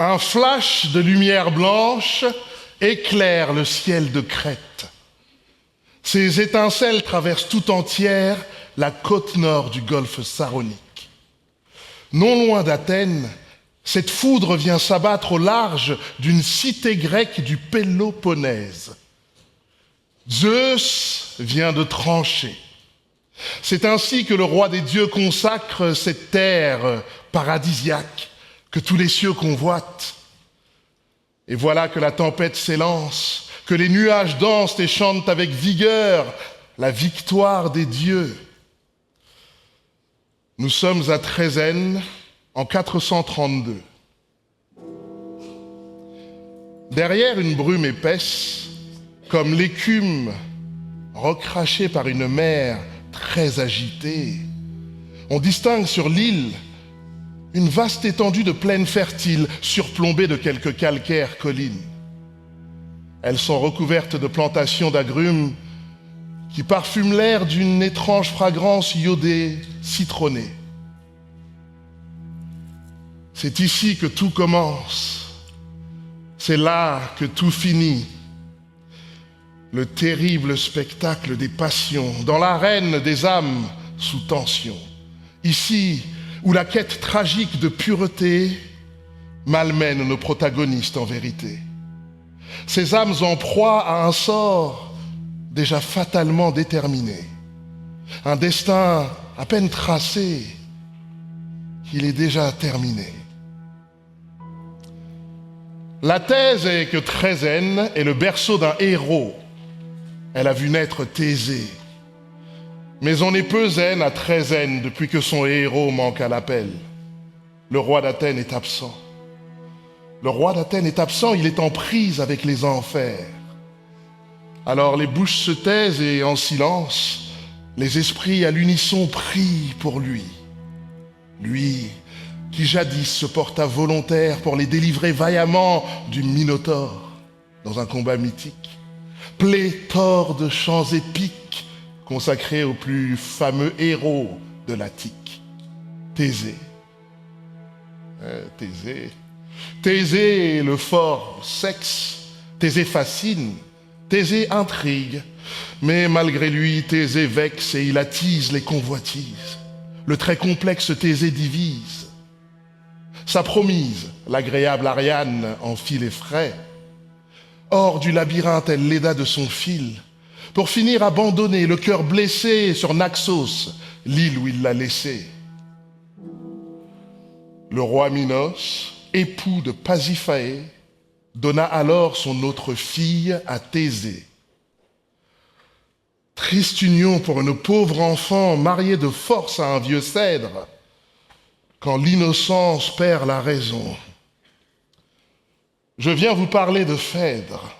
Un flash de lumière blanche éclaire le ciel de Crète. Ces étincelles traversent tout entière la côte nord du golfe Saronique. Non loin d'Athènes, cette foudre vient s'abattre au large d'une cité grecque du Péloponnèse. Zeus vient de trancher. C'est ainsi que le roi des dieux consacre cette terre paradisiaque que tous les cieux convoitent. Et voilà que la tempête s'élance, que les nuages dansent et chantent avec vigueur la victoire des dieux. Nous sommes à Trézène en 432. Derrière une brume épaisse, comme l'écume recrachée par une mer très agitée, on distingue sur l'île une vaste étendue de plaines fertiles surplombées de quelques calcaires collines. Elles sont recouvertes de plantations d'agrumes qui parfument l'air d'une étrange fragrance iodée, citronnée. C'est ici que tout commence. C'est là que tout finit. Le terrible spectacle des passions dans l'arène des âmes sous tension. Ici où la quête tragique de pureté malmène nos protagonistes en vérité. Ces âmes en proie à un sort déjà fatalement déterminé. Un destin à peine tracé, qu'il est déjà terminé. La thèse est que Trézène est le berceau d'un héros. Elle a vu naître Thésée. Mais on est peu zen à Trézène depuis que son héros manque à l'appel. Le roi d'Athènes est absent. Le roi d'Athènes est absent, il est en prise avec les enfers. Alors les bouches se taisent et en silence, les esprits à l'unisson prient pour lui. Lui qui jadis se porta volontaire pour les délivrer vaillamment du Minotaure dans un combat mythique. Pléthore de chants épiques consacrés au plus fameux héros de l'Attique, Thésée. Thésée est le fort sexe, Thésée fascine, Thésée intrigue, mais malgré lui, Thésée vexe et il attise les convoitises. Le très complexe Thésée divise. Sa promise, l'agréable Ariane, en fil et frais. Hors du labyrinthe, elle l'aida de son fil, pour finir abandonné, le cœur blessé sur Naxos, l'île où il l'a laissé. Le roi Minos, époux de Pasiphae, donna alors son autre fille à Thésée. Triste union pour une pauvre enfant mariée de force à un vieux cèdre, quand l'innocence perd la raison. Je viens vous parler de Phèdre.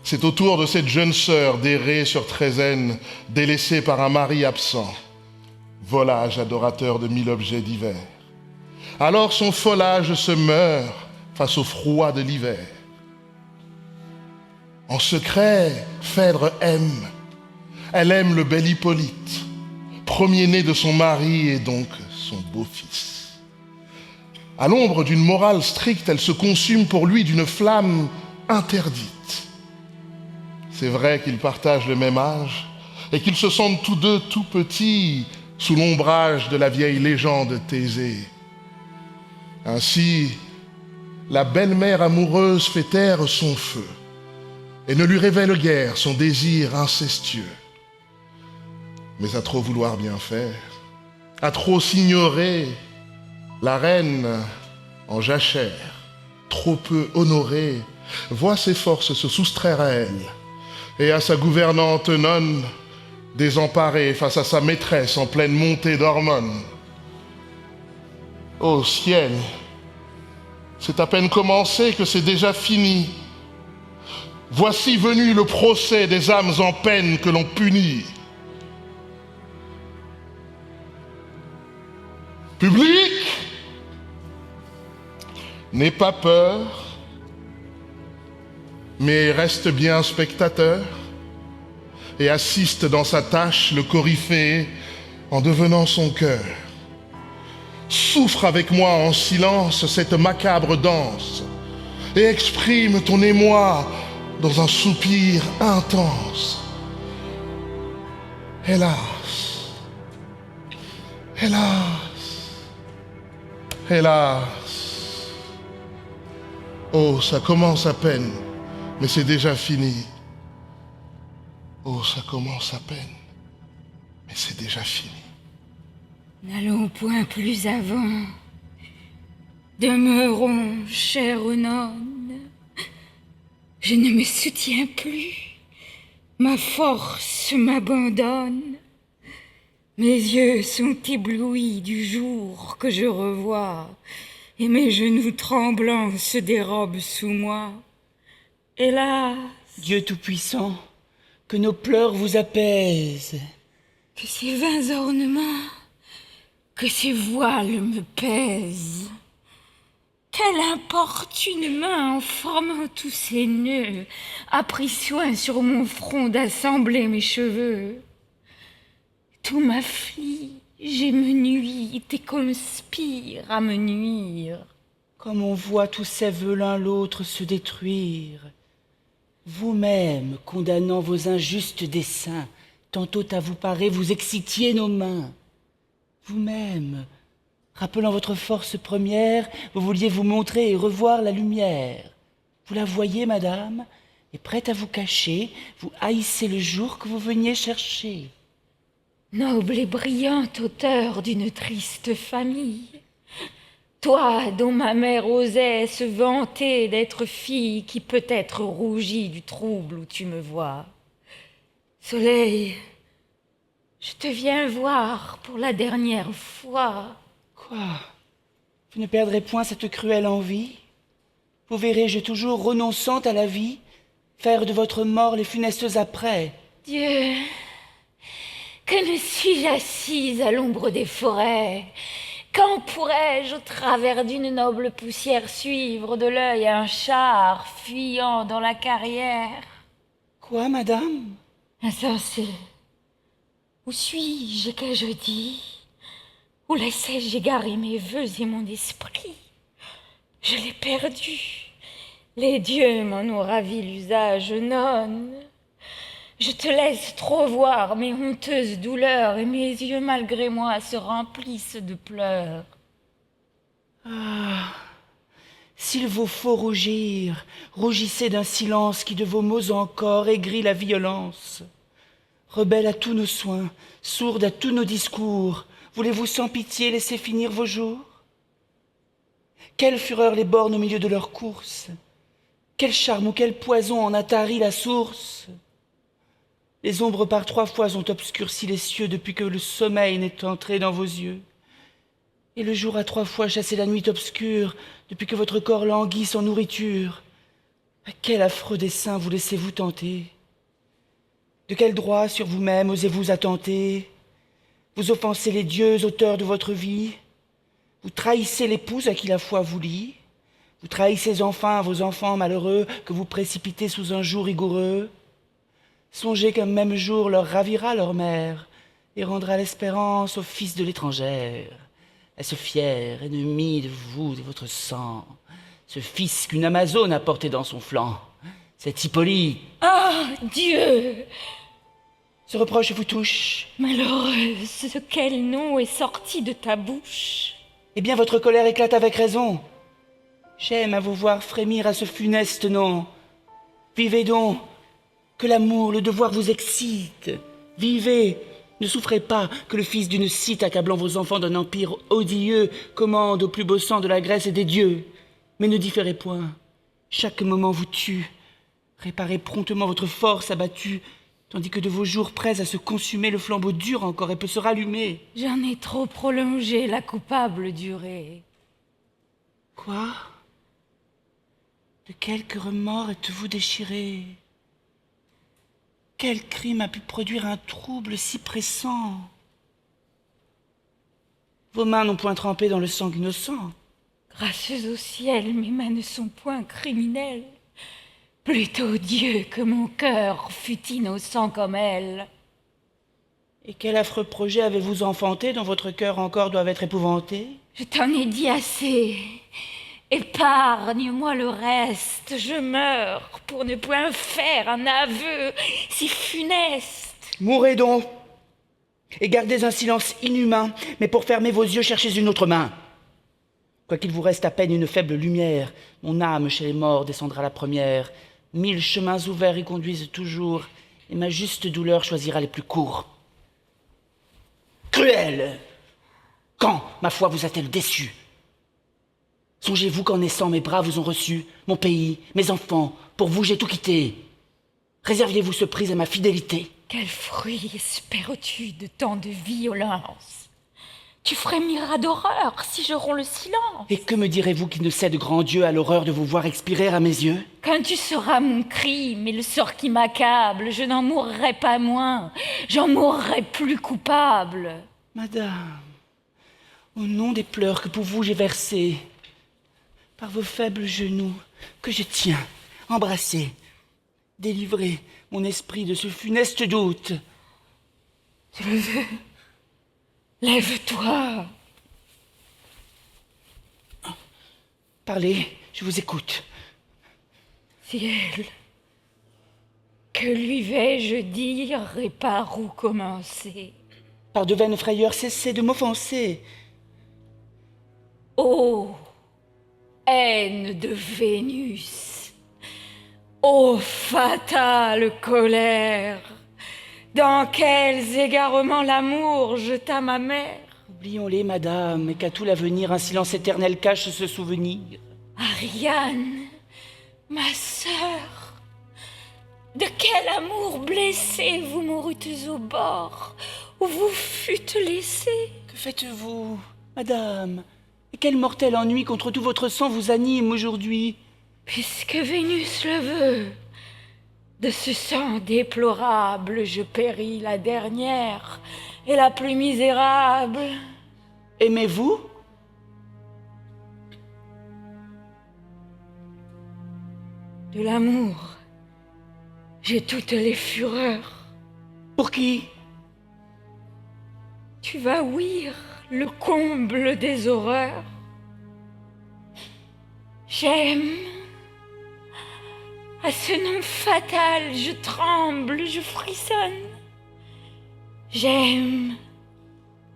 C'est au tour de cette jeune sœur d'errer sur Trézène, délaissée par un mari absent, volage adorateur de 1000 objets divers. Alors son folage se meurt face au froid de l'hiver. En secret, Phèdre aime. Elle aime le bel Hippolyte, premier-né de son mari et donc son beau-fils. À l'ombre d'une morale stricte, elle se consume pour lui d'une flamme interdite. C'est vrai qu'ils partagent le même âge et qu'ils se sentent tous deux tout petits sous l'ombrage de la vieille légende Thésée. Ainsi, la belle-mère amoureuse fait taire son feu et ne lui révèle guère son désir incestueux. Mais à trop vouloir bien faire, à trop s'ignorer, la reine en jachère, trop peu honorée, voit ses forces se soustraire à elle et à sa gouvernante nonne désemparée face à sa maîtresse en pleine montée d'hormones. Ô ciel, c'est à peine commencé que c'est déjà fini. Voici venu le procès des âmes en peine que l'on punit. Public, n'aie pas peur, mais reste bien spectateur et assiste dans sa tâche le coryphée en devenant son cœur. souffre avec moi en silence cette macabre danse et exprime ton émoi dans un soupir intense. Hélas, hélas, hélas. Oh, ça commence à peine, mais c'est déjà fini. Oh, ça commence à peine, mais c'est déjà fini. N'allons point plus avant. Demeurons, chère nonne. Je ne me soutiens plus. Ma force m'abandonne. Mes yeux sont éblouis du jour que je revois, et mes genoux tremblants se dérobent sous moi. Hélas, Dieu Tout-Puissant, que nos pleurs vous apaisent. que ces vains ornements, que ces voiles me pèsent. Quelle importune main, en formant tous ces nœuds, a pris soin sur mon front d'assembler mes cheveux. Tout m'afflige et me nuit et conspire à me nuire. Comme on voit tous ces vœux l'un l'autre se détruire, vous-même condamnant vos injustes desseins, tantôt à vous parer vous excitiez nos mains. Vous-même, rappelant votre force première, vous vouliez vous montrer et revoir la lumière. Vous la voyez, madame, et prête à vous cacher, vous haïssez le jour que vous veniez chercher. Noble et brillante auteur d'une triste famille, toi dont ma mère osait se vanter d'être fille qui peut-être rougit du trouble où tu me vois. Soleil, je te viens voir pour la dernière fois. Quoi? Vous ne perdrez point cette cruelle envie? Vous verrai-je toujours renonçant à la vie, faire de votre mort les funestes apprêts? Dieu, que ne suis-je assise à l'ombre des forêts? Quand pourrais-je, au travers d'une noble poussière, suivre de l'œil un char fuyant dans la carrière? Quoi, madame? Insensé, où suis-je, qu'ai-je dit? Où laissais-je égarer mes vœux et mon esprit? Je l'ai perdu. Les dieux m'en ont ravi l'usage, nonne. Je te laisse trop voir mes honteuses douleurs et mes yeux malgré moi se remplissent de pleurs. Ah, s'il vous faut rougir, rougissez d'un silence qui de vos mots encore aigrit la violence. Rebelle à tous nos soins, sourde à tous nos discours, voulez-vous sans pitié laisser finir vos jours? Quelle fureur les borne au milieu de leur course? Quel charme ou quel poison en a tari la source? Les ombres par 3 fois ont obscurci les cieux depuis que le sommeil n'est entré dans vos yeux. Et le jour a 3 fois chassé la nuit obscure depuis que votre corps languit sans nourriture. À quel affreux dessein vous laissez-vous tenter? De quel droit sur vous-même osez-vous attenter? Vous offensez les dieux, auteurs de votre vie. Vous trahissez l'épouse à qui la foi vous lie. Vous trahissez enfin vos enfants malheureux que vous précipitez sous un joug rigoureux. Songez qu'un même jour leur ravira leur mère et rendra l'espérance au fils de l'étrangère. À ce fier ennemi de vous, de votre sang, ce fils qu'une Amazone a porté dans son flanc, cet Hippolyte. Ah, Dieu! Ce reproche vous touche? Malheureuse, quel nom est sorti de ta bouche? Eh bien, votre colère éclate avec raison. J'aime à vous voir frémir à ce funeste nom. Vivez donc, que l'amour, le devoir vous excite. Vivez, ne souffrez pas que le fils d'une Scythe accablant vos enfants d'un empire odieux commande au plus beau sang de la Grèce et des dieux. Mais ne différez point, chaque moment vous tue. Réparez promptement votre force abattue, tandis que de vos jours prêts à se consumer, le flambeau dure encore et peut se rallumer. J'en ai trop prolongé la coupable durée. Quoi? De quelque remords êtes-vous déchiré? Quel crime a pu produire un trouble si pressant? Vos mains n'ont point trempé dans le sang innocent. Grâceuse au ciel, mes mains ne sont point criminelles. Plutôt Dieu que mon cœur fût innocent comme elle. Et quel affreux projet avez-vous enfanté dont votre cœur encore doit être épouvanté? Je t'en ai dit assez. Épargne-moi le reste. Je meurs pour ne point faire un aveu si funeste. Mourez donc, et gardez un silence inhumain, mais pour fermer vos yeux, cherchez une autre main. Quoiqu'il vous reste à peine une faible lumière, mon âme chez les morts descendra la première. 1000 chemins ouverts y conduisent toujours, et ma juste douleur choisira les plus courts. Cruel! Quand ma foi vous a-t-elle déçu? Songez-vous qu'en naissant mes bras vous ont reçu, mon pays, mes enfants, pour vous j'ai tout quitté. Réserviez-vous ce prix à ma fidélité? Quel fruit espères-tu de tant de violence? Tu frémiras d'horreur si je romps le silence. Et que me direz-vous qui ne cède grand Dieu à l'horreur de vous voir expirer à mes yeux? Quand tu sauras mon crime et le sort qui m'accable, je n'en mourrai pas moins, j'en mourrai plus coupable. Madame, au nom des pleurs que pour vous j'ai versés, par vos faibles genoux que je tiens, embrassez, délivrez mon esprit de ce funeste doute. Tu le veux? Lève-toi. Parlez, je vous écoute. Ciel, que lui vais-je dire et par où commencer? Par de vaines frayeurs, cessez de m'offenser. Ô haine de Vénus, ô fatale colère, dans quels égarements l'amour jeta ma mère. Oublions-les, madame, et qu'à tout l'avenir un silence éternel cache ce souvenir. Ariane, ma sœur, de quel amour blessé vous mourûtes au bord où vous fûtes laissée? Que faites-vous, madame? Et quel mortel ennui contre tout votre sang vous anime aujourd'hui? Puisque Vénus le veut, de ce sang déplorable je péris la dernière et la plus misérable. Aimez-vous? De l'amour, j'ai toutes les fureurs. Pour qui? Tu vas ouïr le comble des horreurs. J'aime. À ce nom fatal, je tremble, je frissonne. J'aime.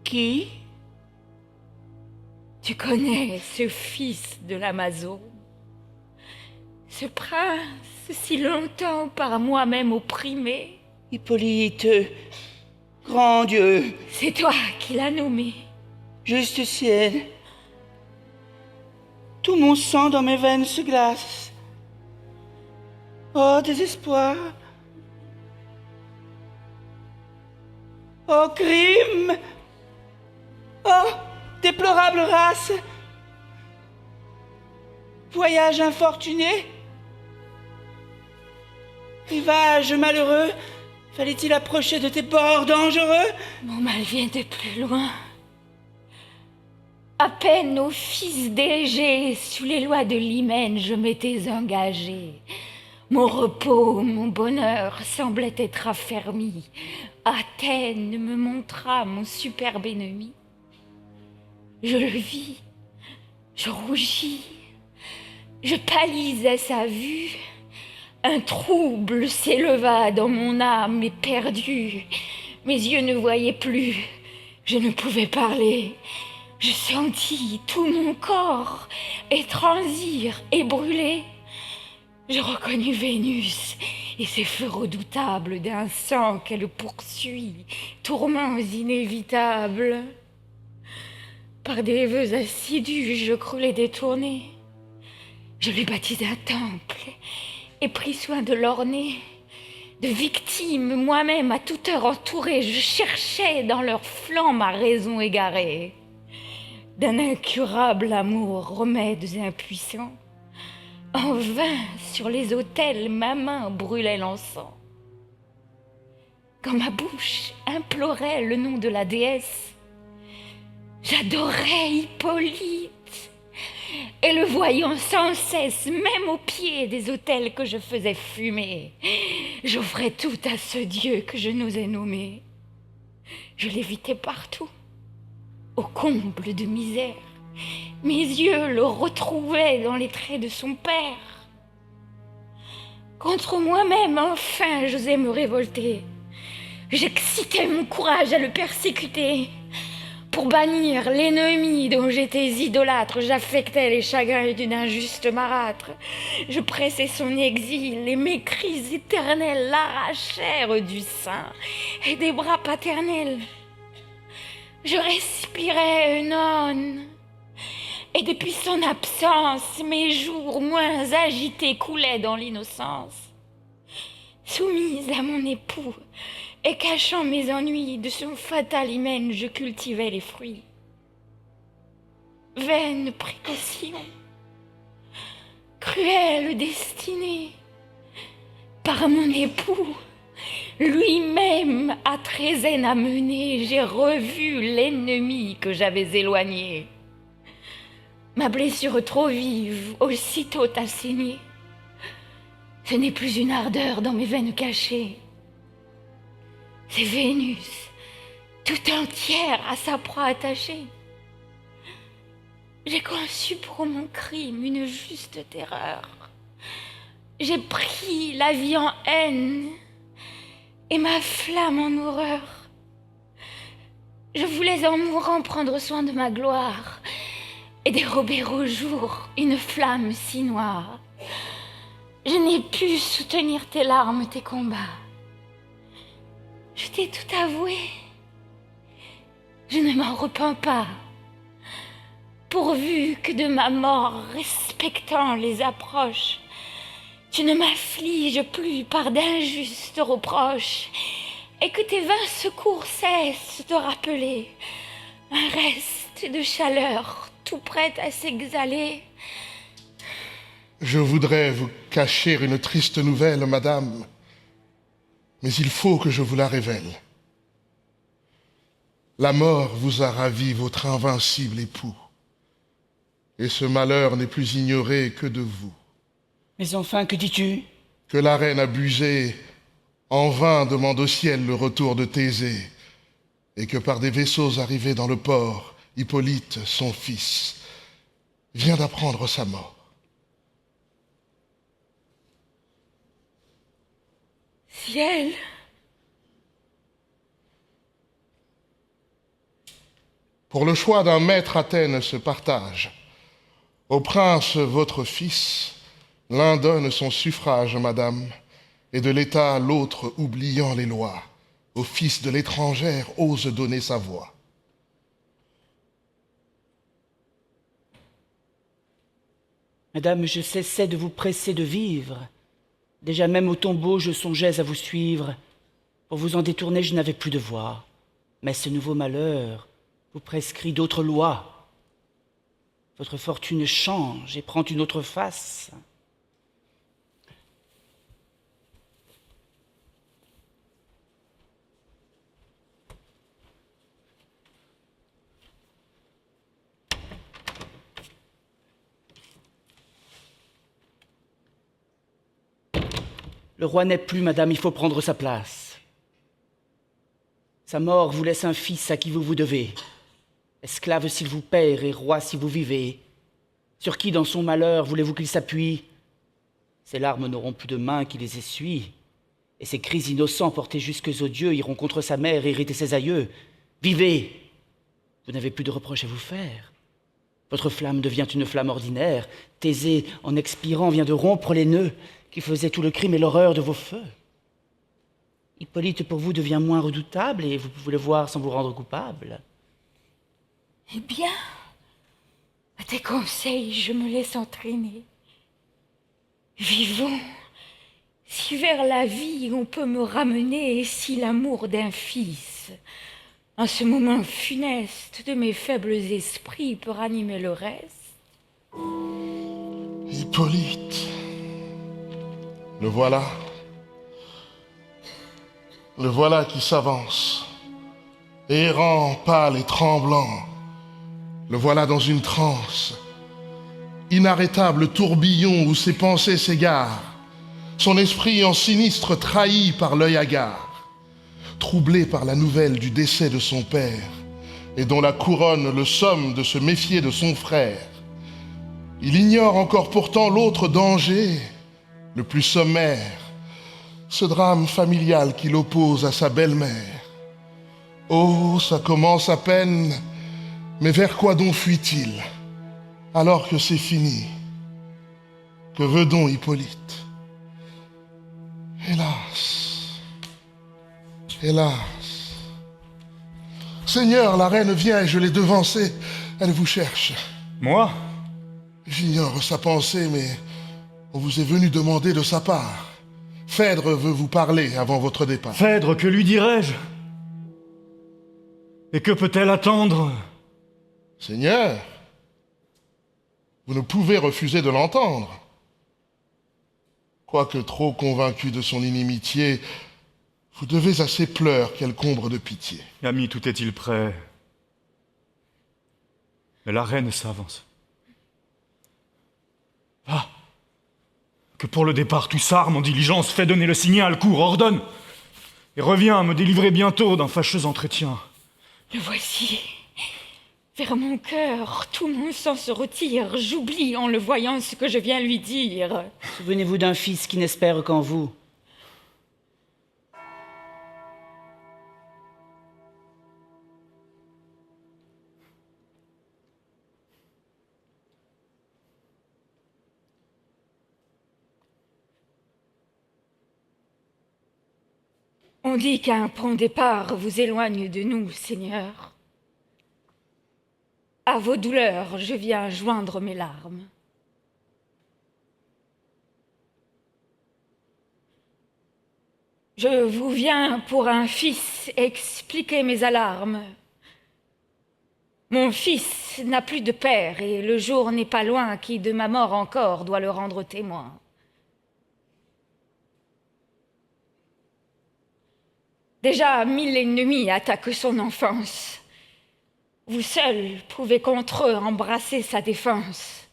Qui? Tu connais ce fils de l'Amazone, ce prince si longtemps par moi-même opprimé. Hippolyte, grand Dieu, C'est toi qui l'as nommé. juste ciel. Tout mon sang dans mes veines se glace. Oh, désespoir! Oh, crime! Oh, déplorable race! Voyage infortuné! Rivage malheureux! Fallait-il approcher de tes bords dangereux? Mon mal vient de plus loin. À peine au fils d'Égée, sous les lois de l'hymen, je m'étais engagé. Mon repos, mon bonheur semblaient être affermis. Athènes me montra mon superbe ennemi. Je le vis, je rougis, je pâlis à sa vue. Un trouble s'éleva dans mon âme éperdue. Mes yeux ne voyaient plus, je ne pouvais parler. Je sentis tout mon corps étransir et brûler. Je reconnus Vénus et ses feux redoutables d'un sang qu'elle poursuit, tourments inévitables. Par des vœux assidus, je crus les détourner. Je lui bâtis un temple et pris soin de l'orner. De victimes, moi-même à toute heure entourée, je cherchais dans leurs flancs ma raison égarée. D'un incurable amour, remèdes impuissants. En vain, sur les autels, ma main brûlait l'encens. Quand ma bouche implorait le nom de la déesse, j'adorais Hippolyte. Et le voyant sans cesse, même au pied des autels que je faisais fumer, j'offrais tout à ce Dieu que je n'osais nommer. Je l'évitais partout, au comble de misère. Mes yeux le retrouvaient dans les traits de son père. Contre moi-même, enfin, j'osais me révolter. J'excitais mon courage à le persécuter. Pour bannir l'ennemi dont j'étais idolâtre, j'affectais les chagrins d'une injuste marâtre. Je pressais son exil et mes cris éternels l'arrachèrent du sein et des bras paternels. Je respirais Œnone, et depuis son absence, mes jours moins agités coulaient dans l'innocence. Soumise à mon époux, et cachant mes ennuis de son fatal hymen, je cultivais les fruits. Vaine précaution, cruelle destinée, par mon époux, lui-même à Trézène amené, j'ai revu l'ennemi que j'avais éloigné. Ma blessure trop vive, aussitôt a saigné. Ce n'est plus une ardeur dans mes veines cachées. C'est Vénus, tout entière à sa proie attachée. J'ai conçu pour mon crime une juste terreur. J'ai pris la vie en haine et ma flamme en horreur. Je voulais en mourant prendre soin de ma gloire et dérober au jour une flamme si noire. Je n'ai pu soutenir tes larmes, tes combats. Je t'ai tout avoué. Je ne m'en repens pas. Pourvu que de ma mort, respectant les approches, tu ne m'affliges plus par d'injustes reproches, et que tes vains secours cessent de rappeler un reste de chaleur tout prêt à s'exhaler. Je voudrais vous cacher une triste nouvelle, madame, mais il faut que je vous la révèle. La mort vous a ravi votre invincible époux, et ce malheur n'est plus ignoré que de vous. Mais enfin, que dis-tu? Que la reine abusée en vain demande au ciel le retour de Thésée, et que par des vaisseaux arrivés dans le port, Hippolyte, son fils, vient d'apprendre sa mort. Ciel, pour le choix d'un maître, Athènes se partage. Au prince, votre fils, l'un donne son suffrage, madame, et de l'État l'autre, oubliant les lois, au fils de l'étrangère ose donner sa voix. Madame, je cessais de vous presser de vivre. Déjà même au tombeau, je songeais à vous suivre. Pour vous en détourner, je n'avais plus de voix. Mais ce nouveau malheur vous prescrit d'autres lois. Votre fortune change et prend une autre face. Le roi n'est plus, madame, il faut prendre sa place. Sa mort vous laisse un fils à qui vous vous devez. Esclave s'il vous perd et roi si vous vivez. Sur qui dans son malheur voulez-vous qu'il s'appuie? Ses larmes n'auront plus de main qui les essuie, et ses cris innocents portés jusques aux dieux iront contre sa mère hériter ses aïeux. Vivez! Vous n'avez plus de reproches à vous faire. Votre flamme devient une flamme ordinaire. Thésée, en expirant, vient de rompre les nœuds qui faisaient tout le crime et l'horreur de vos feux. Hippolyte pour vous devient moins redoutable et vous pouvez le voir sans vous rendre coupable. eh bien, à tes conseils, je me laisse entraîner. Vivons, si vers la vie on peut me ramener, et si l'amour d'un fils, en ce moment funeste de mes faibles esprits, peut ranimer le reste. Hippolyte, le voilà. Le voilà qui s'avance, errant, pâle et tremblant. Le voilà dans une transe, inarrêtable tourbillon où ses pensées s'égarent, son esprit en sinistre trahi par l'œil hagard. Troublé par la nouvelle du décès de son père, et dont la couronne le somme de se méfier de son frère. Il ignore encore pourtant l'autre danger, le plus sommaire, ce drame familial qui l'oppose à sa belle-mère. Oh, ça commence à peine, mais vers quoi donc fuit-il, alors que c'est fini? Que veut donc Hippolyte? Hélas, hélas. Seigneur, la reine vient et je l'ai devancée, elle vous cherche. Moi? J'ignore sa pensée, mais on vous est venu demander de sa part. Phèdre veut vous parler avant votre départ. Phèdre, que lui dirais-je? Et que peut-elle attendre? Seigneur, vous ne pouvez refuser de l'entendre. Quoique trop convaincu de son inimitié, vous devez à ses pleurs qu'elle combre de pitié. Ami, tout est-il prêt? Mais la reine s'avance. Va! Que pour le départ tout s'arme en diligence, fais donner le signal, cours, ordonne! Et reviens me délivrer bientôt d'un fâcheux entretien. Le voici. Vers mon cœur, tout mon sang se retire. J'oublie en le voyant ce que je viens lui dire. Souvenez-vous d'un fils qui n'espère qu'en vous. On dit qu'un prompt départ vous éloigne de nous, Seigneur. À vos douleurs, je viens joindre mes larmes. Je vous viens pour un fils expliquer mes alarmes. Mon fils n'a plus de père et le jour n'est pas loin qui de ma mort encore doit le rendre témoin. Déjà 1000 ennemis attaquent son enfance. Vous seul pouvez contre eux embrasser sa défense.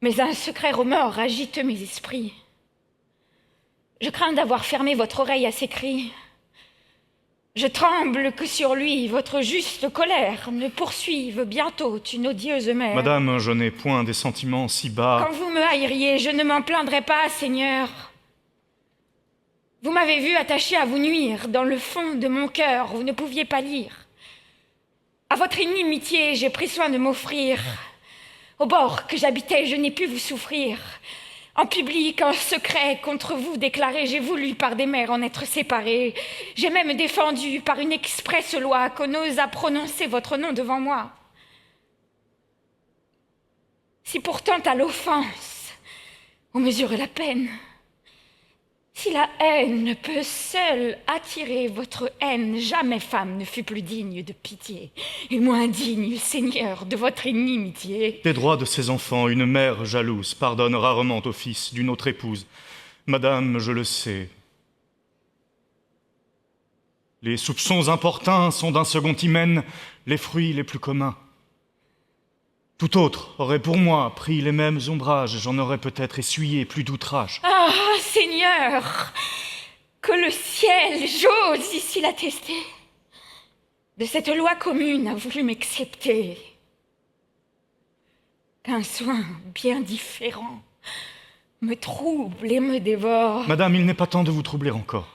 Mais un secret remords agite mes esprits. Je crains d'avoir fermé votre oreille à ses cris. Je tremble que sur lui votre juste colère ne poursuive bientôt une odieuse mère. Madame, je n'ai point des sentiments si bas. Quand vous me haïriez, je ne m'en plaindrai pas, Seigneur. Vous m'avez vu attaché à vous nuire, dans le fond de mon cœur, vous ne pouviez pas lire. À votre inimitié, j'ai pris soin de m'offrir. Au bord que j'habitais, je n'ai pu vous souffrir. En public, en secret, contre vous déclaré, j'ai voulu par des mères en être séparé. J'ai même défendu par une expresse loi qu'on ose à prononcer votre nom devant moi. Si pourtant à l'offense, on mesure la peine, si la haine peut seule attirer votre haine, jamais femme ne fut plus digne de pitié, et moins digne, Seigneur, de votre inimitié. Des droits de ses enfants, une mère jalouse pardonne rarement au fils d'une autre épouse. Madame, je le sais. Les soupçons importuns sont d'un second hymen les fruits les plus communs. Tout autre aurait pour moi pris les mêmes ombrages, j'en aurais peut-être essuyé plus d'outrages. Ah, Seigneur, que le ciel, j'ose ici l'attester, de cette loi commune a voulu m'excepter. Qu'un soin bien différent me trouble et me dévore. Madame, il n'est pas temps de vous troubler encore.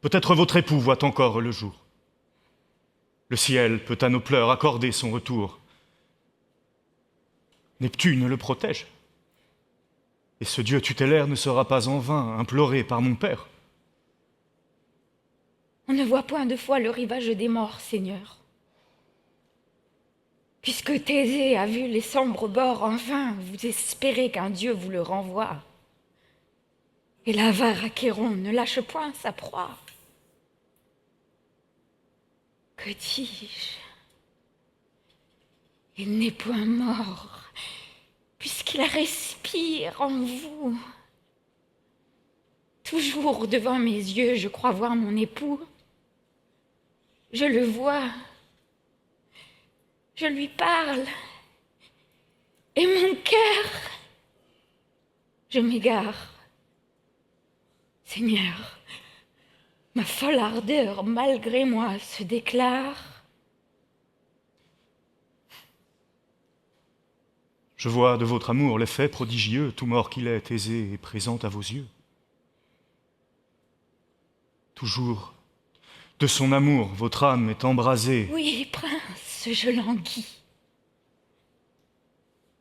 Peut-être votre époux voit encore le jour. Le ciel peut à nos pleurs accorder son retour. Neptune le protège. Et ce Dieu tutélaire ne sera pas en vain imploré par mon père. On ne voit point de fois le rivage des morts, Seigneur. Puisque Thésée a vu les sombres bords, enfin, vous espérez qu'un Dieu vous le renvoie. Et l'avare Achéron ne lâche point sa proie. Que dis-je? Il n'est point mort, puisqu'il respire en vous. Toujours devant mes yeux, je crois voir mon époux. Je le vois. Je lui parle. Et mon cœur, je m'égare. Seigneur, Ma folle ardeur, malgré moi, se déclare. Je vois de votre amour l'effet prodigieux, tout mort qu'il est, aisé et présent à vos yeux. Toujours, de son amour, votre âme est embrasée. Oui, prince, je languis.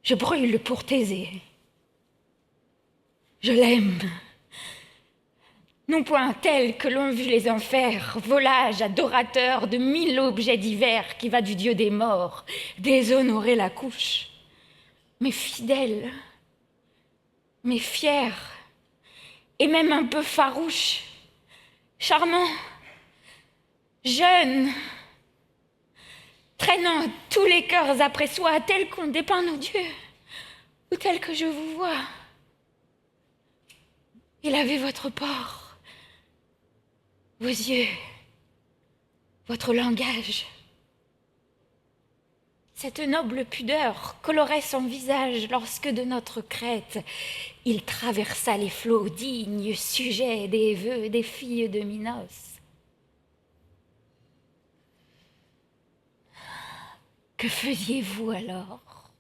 Je brûle pour Thésée. Je l'aime. Non point tel que l'ont vu les enfers, volage adorateur de 1000 objets divers qui va du dieu des morts, déshonorer la couche. Mais fidèle, mais fier, et même un peu farouche, charmant, jeune, traînant tous les cœurs après soi, tel qu'on dépeint nos dieux, ou tel que je vous vois. Il avait votre port, vos yeux, votre langage. Cette noble pudeur colorait son visage lorsque de notre crête il traversa les flots dignes, sujets des vœux des filles de Minos. Que faisiez-vous alors?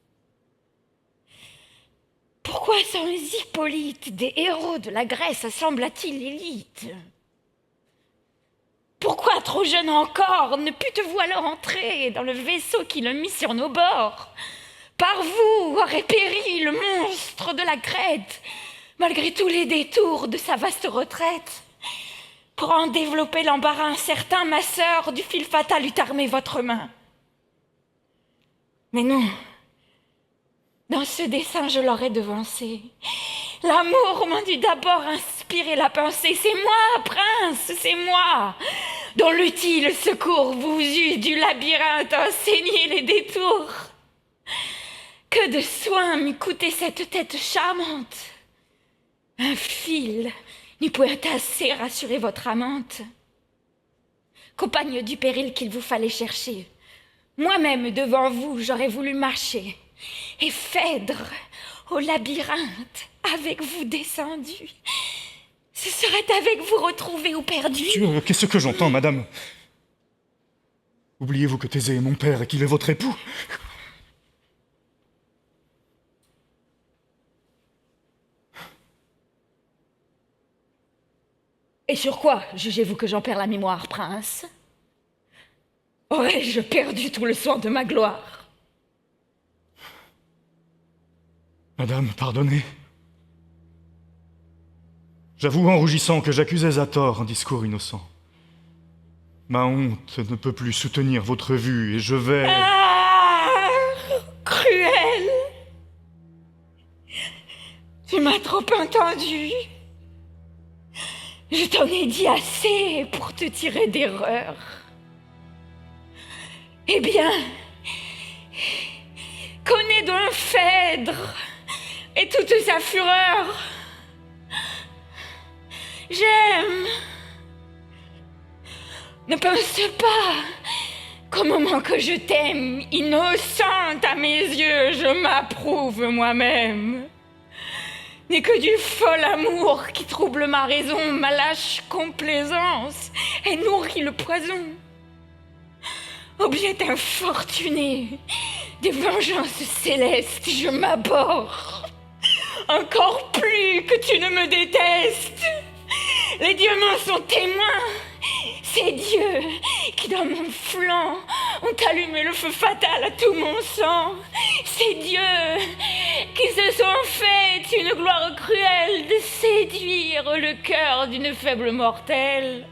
Pourquoi sans Hippolyte des héros de la Grèce assembla-t-il l'élite? Pourquoi, trop jeune encore, ne pûtes-vous alors entrer dans le vaisseau qui le mit sur nos bords? Par vous aurait péri le monstre de la Crète, malgré tous les détours de sa vaste retraite. Pour en développer l'embarras incertain, ma sœur, du fil fatal eût armé votre main. Mais non, dans ce dessein je l'aurais devancé. L'amour m'en dut d'abord inspirer la pensée. C'est moi, prince, c'est moi, dont l'utile secours vous eût du labyrinthe enseigné les détours. Que de soins m'eût coûté cette tête charmante. Un fil n'eût point assez rassuré votre amante. Compagne du péril qu'il vous fallait chercher, moi-même devant vous j'aurais voulu marcher, et Phèdre au labyrinthe avec vous descendu, ce serait avec vous retrouvé ou perdu. Qu'est-ce que j'entends, madame? Oubliez-vous que Thésée est mon père et qu'il est votre époux? Et sur quoi jugez-vous que j'en perds la mémoire, prince? Aurais-je perdu tout le soin de ma gloire? Madame, pardonnez. J'avoue en rougissant que j'accusais à tort un discours innocent. Ma honte ne peut plus soutenir votre vue et je vais... Ah, cruel! Tu m'as trop entendu. Je t'en ai dit assez pour te tirer d'erreur. Eh bien, connais donc Phèdre et toute sa fureur. J'aime. Ne pense pas qu'au moment que je t'aime, innocente à mes yeux, je m'approuve moi-même. N'est que du fol amour qui trouble ma raison, ma lâche complaisance et nourrit le poison. Objet infortuné, des vengeances célestes, je m'abhorre. Encore plus que tu ne me détestes. Les dieux m'en sont témoins. Ces dieux qui, dans mon flanc, ont allumé le feu fatal à tout mon sang. Ces dieux qui se sont fait une gloire cruelle de séduire le cœur d'une faible mortelle.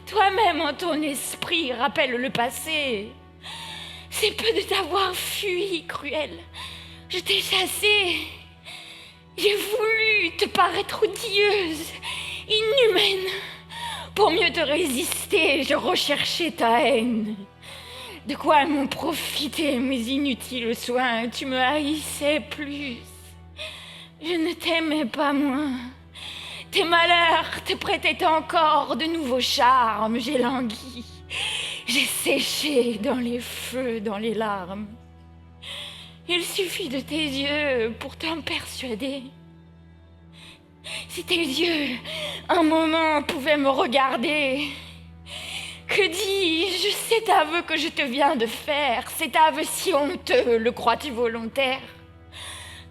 Toi-même en ton esprit rappelle le passé. C'est peu de t'avoir fui, cruel. Je t'ai chassée. J'ai voulu te paraître odieuse, inhumaine. Pour mieux te résister, je recherchais ta haine. De quoi m'ont profité mes inutiles soins? Tu me haïssais plus. Je ne t'aimais pas moins. Tes malheurs te prêtaient encore de nouveaux charmes. J'ai langui. J'ai séché dans les feux, dans les larmes. Il suffit de tes yeux pour t'en persuader. Si tes yeux un moment pouvait me regarder. Que dis-je, cet aveu que je te viens de faire, cet aveu si honteux, le crois-tu volontaire?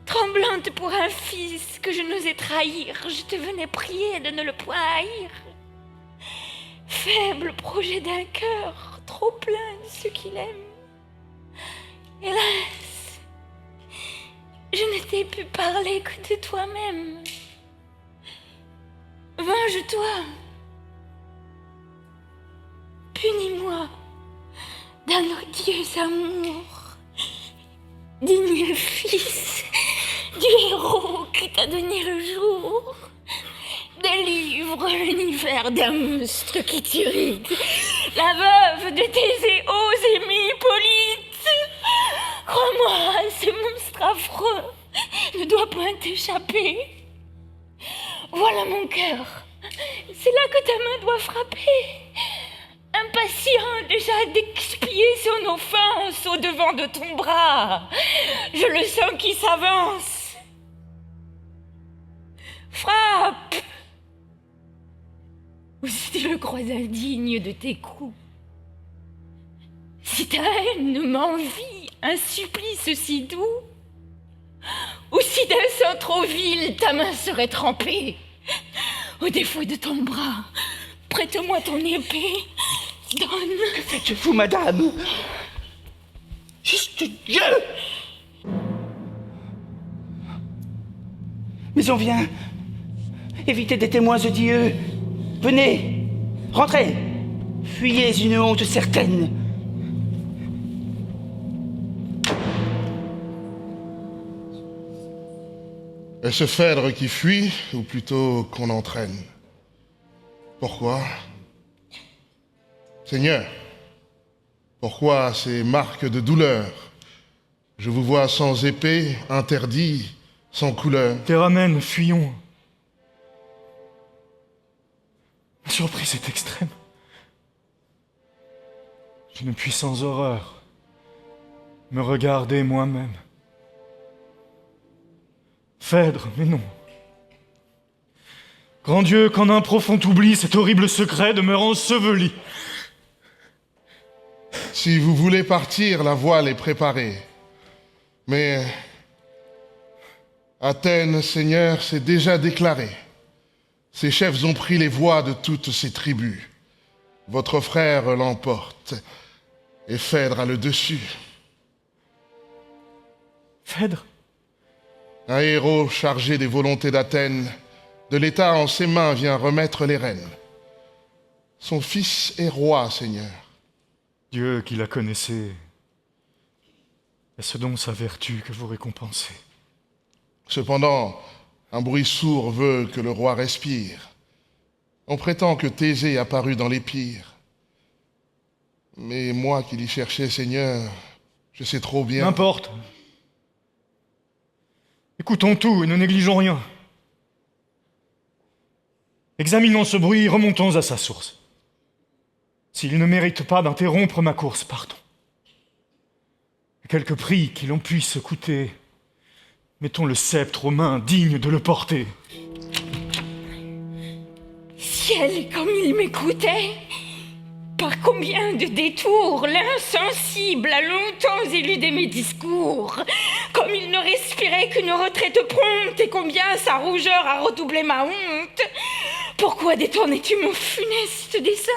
Tremblante pour un fils que je n'osais trahir, je te venais prier de ne le point haïr. Faible projet d'un cœur, trop plein de ce qu'il aime. Hélas, je ne t'ai pu parler que de toi-même. Venge-toi. Punis-moi d'un odieux amour. Digne fils du héros qui t'a donné le jour. Délivre l'univers d'un monstre qui t'irrite. La veuve de Thésée, ose aimer Hippolyte. Crois-moi, ce monstre affreux ne doit point t'échapper. Voilà mon cœur. C'est là que ta main doit frapper. Impatient déjà d'expier son offense au devant de ton bras. Je le sens qui s'avance. Frappe! Ou si tu le crois indigne de tes coups. Si ta haine m'envie un supplice si doux, ou si d'un sang trop vil ta main serait trempée, au défaut de ton bras, prête-moi ton épée, donne... Que faites-vous, madame? Juste Dieu! Mais on vient. Évitez des témoins odieux. Venez, rentrez. Fuyez une honte certaine. Est-ce Phèdre qui fuit, ou plutôt qu'on entraîne? Pourquoi? Seigneur, pourquoi ces marques de douleur? Je vous vois sans épée, interdit, sans couleur. Théramène, fuyons. Ma surprise est extrême. Je ne puis sans horreur me regarder moi-même. Phèdre, mais non. Grand Dieu, qu'en un profond oubli, cet horrible secret demeure enseveli. Si vous voulez partir, la voile est préparée. Mais Athènes, Seigneur, s'est déjà déclarée. Ses chefs ont pris les voix de toutes ces tribus. Votre frère l'emporte, et Phèdre a le dessus. Phèdre? Un héros chargé des volontés d'Athènes, de l'État en ses mains vient remettre les rênes. Son fils est roi, Seigneur. Dieu qui la connaissait, est-ce donc sa vertu que vous récompensez? Cependant, un bruit sourd veut que le roi respire. On prétend que Thésée apparut dans les pires. Mais moi qui l'y cherchais, Seigneur, je sais trop bien... N'importe. Écoutons tout et ne négligeons rien. Examinons ce bruit et remontons à sa source. S'il ne mérite pas d'interrompre ma course, partons. À quelque prix qu'il en puisse coûter, mettons le sceptre aux mains dignes de le porter. Ciel, comme il m'écoutait! Par combien de détours l'insensible a longtemps éludé mes discours, comme il ne respirait qu'une retraite prompte, et combien sa rougeur a redoublé ma honte. Pourquoi détournais-tu mon funeste dessein?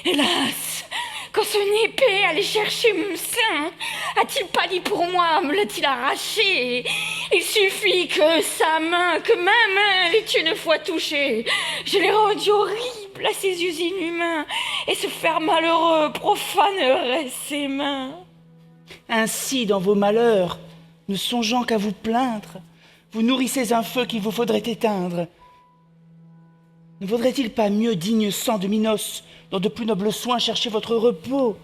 Hélas, quand son épée allait chercher mon sein, a-t-il pas dit pour moi, me l'a-t-il arraché? Il suffit que sa main, que ma main l'ait une fois touchée. Je l'ai rendu horrible à ses yeux inhumains, et ce fer malheureux profanerait ses mains. Ainsi, dans vos malheurs, ne songeant qu'à vous plaindre, vous nourrissez un feu qu'il vous faudrait éteindre. Ne vaudrait-il pas mieux, digne sang de Minos, dans de plus nobles soins chercher votre repos,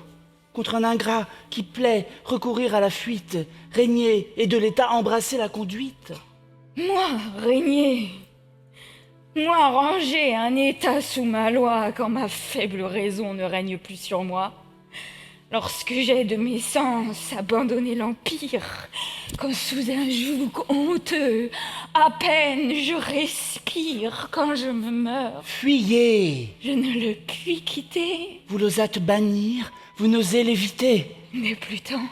contre un ingrat qui plaît recourir à la fuite, régner et de l'État embrasser la conduite? Moi, régner, moi, ranger un État sous ma loi quand ma faible raison ne règne plus sur moi. Lorsque j'ai de mes sens abandonné l'empire, quand sous un joug honteux, à peine je respire, quand je me meurs, Fuyez! je ne le puis quitter. Vous l'osâtes bannir, vous n'osez l'éviter. Mais plus temps,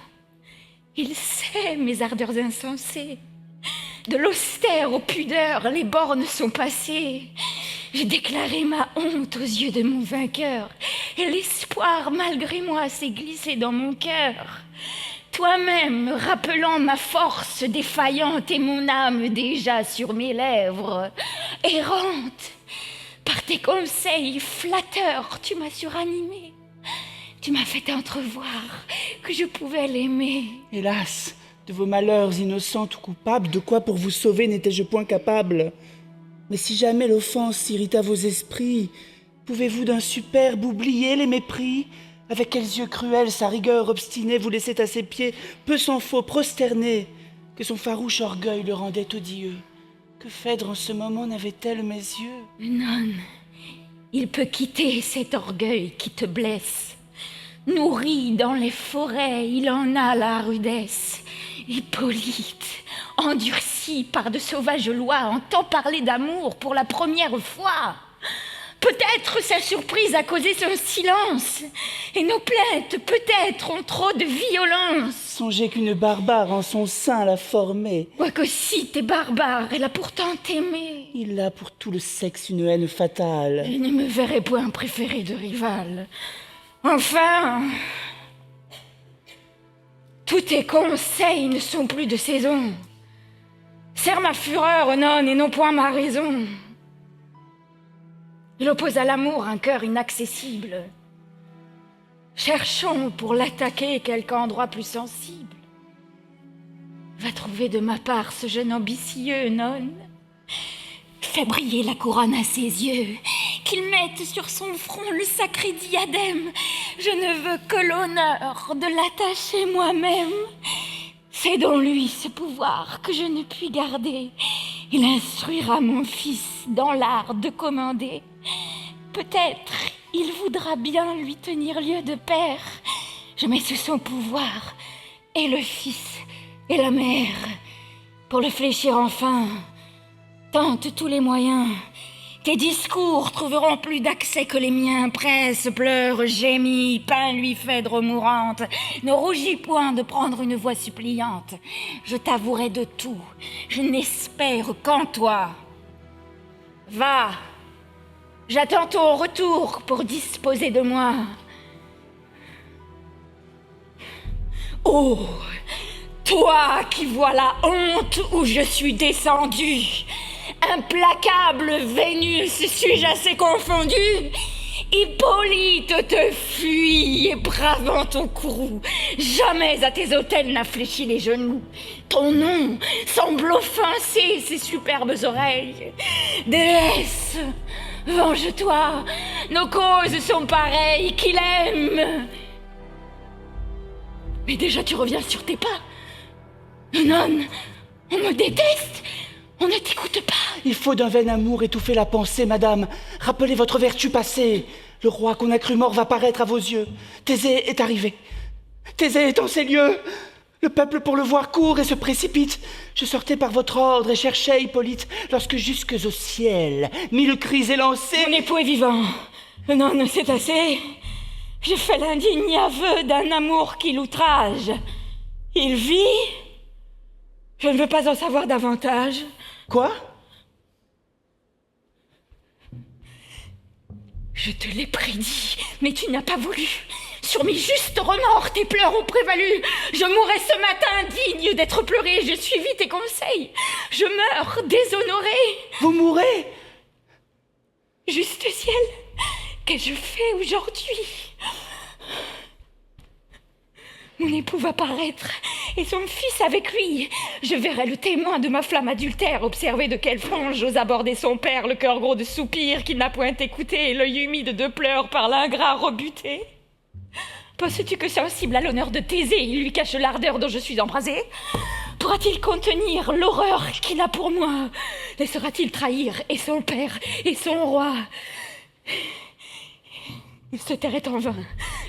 il sait mes ardeurs insensées. De l'austère aux pudeurs, les bornes sont passées. J'ai déclaré ma honte aux yeux de mon vainqueur, et l'espoir, malgré moi, s'est glissé dans mon cœur. Toi-même, rappelant ma force défaillante et mon âme déjà sur mes lèvres, errante, par tes conseils flatteurs, tu m'as suranimé. Tu m'as fait entrevoir que je pouvais l'aimer. Hélas, de vos malheurs innocents ou coupables, de quoi pour vous sauver n'étais-je point capable. Mais si jamais l'offense irrita vos esprits, pouvez-vous d'un superbe oublier les mépris? Avec quels yeux cruels sa rigueur obstinée vous laissait à ses pieds, peu s'en faut prosterné, que son farouche orgueil le rendait odieux. Que Phèdre en ce moment n'avait-elle mes yeux? Non, il peut quitter cet orgueil qui te blesse. Nourri dans les forêts, il en a la rudesse. Hippolyte, endurci par de sauvages lois, entend parler d'amour pour la première fois. Peut-être sa surprise a causé son silence, et nos plaintes peut-être ont trop de violence. Songez qu'une barbare en son sein l'a formée. Quoique si t'es barbare, elle a pourtant aimé. Il a pour tout le sexe une haine fatale. Je ne me verrai point préféré de rival. Enfin, tous tes conseils ne sont plus de saison. Serre ma fureur, non, et non point ma raison. Il oppose à l'amour un cœur inaccessible. Cherchons pour l'attaquer quelque endroit plus sensible. Va trouver de ma part ce jeune ambitieux, non? Fais briller la couronne à ses yeux, qu'il mette sur son front le sacré diadème. Je ne veux que l'honneur de l'attacher moi-même. Fais donc lui ce pouvoir que je ne puis garder. Il instruira mon fils dans l'art de commander. Peut-être il voudra bien lui tenir lieu de père. Je mets sous son pouvoir et le fils et la mère. Pour le fléchir enfin, tente tous les moyens. Tes discours trouveront plus d'accès que les miens. Presse, pleure, gémit, peins-lui Phèdre mourante. Ne rougis point de prendre une voix suppliante. Je t'avouerai de tout. Je n'espère qu'en toi. Va, j'attends ton retour pour disposer de moi. Oh, toi qui vois la honte où je suis descendu. Implacable Vénus, suis-je assez confondu? Hippolyte te fuit et bravant ton courroux, jamais à tes autels n'a fléchi les genoux. Ton nom semble offenser ses superbes oreilles. Déesse, venge-toi, nos causes sont pareilles, qu'il aime. Mais déjà tu reviens sur tes pas. Non, on me déteste. On ne t'écoute pas. Il faut d'un vain amour étouffer la pensée, madame. Rappelez votre vertu passée. Le roi qu'on a cru mort va paraître à vos yeux. Thésée est arrivé. Thésée est en ces lieux. Le peuple pour le voir court et se précipite. Je sortais par votre ordre et cherchais Hippolyte, lorsque jusque au ciel, mille cris élancés... Mon époux est vivant. Non, c'est assez. J'ai fait l'indigne aveu d'un amour qui l'outrage. Il vit. Je ne veux pas en savoir davantage. Quoi? Je te l'ai prédit, mais tu n'as pas voulu. Sur mes justes remords, tes pleurs ont prévalu. Je mourrai ce matin digne d'être pleuré. Je suivis tes conseils. Je meurs déshonorée. Vous mourrez? Juste ciel, qu'ai-je fait aujourd'hui? Mon époux va paraître, et son fils avec lui. Je verrai le témoin de ma flamme adultère observer de quelle frange j'ose aborder son père, le cœur gros de soupirs qu'il n'a point écouté, et l'œil humide de pleurs par l'ingrat rebuté. Penses-tu que sensible à l'honneur de Thésée, il lui cache l'ardeur dont je suis embrasée? Pourra-t-il contenir l'horreur qu'il a pour moi? Laissera-t-il trahir et son père et son roi? Il se tairait en vain.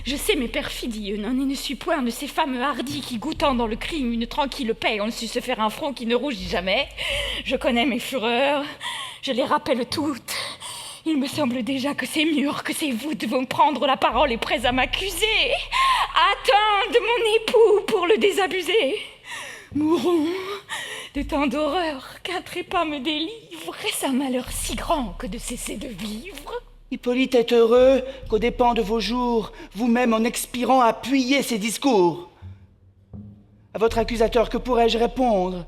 Je sais mes perfidies, non, et ne suis point de ces femmes hardies qui, goûtant dans le crime une tranquille paix, ont su se faire un front qui ne rougit jamais. Je connais mes fureurs, je les rappelle toutes. Il me semble déjà que ces murs, que ces voûtes vont prendre la parole et prêts à m'accuser. Attendent mon époux pour le désabuser. Mourons de tant d'horreur qu'un trépas me délivre. Est-ce un malheur si grand que de cesser de vivre? Hippolyte est heureux qu'aux dépens de vos jours, vous-même en expirant appuyez ses discours. À votre accusateur, que pourrais-je répondre?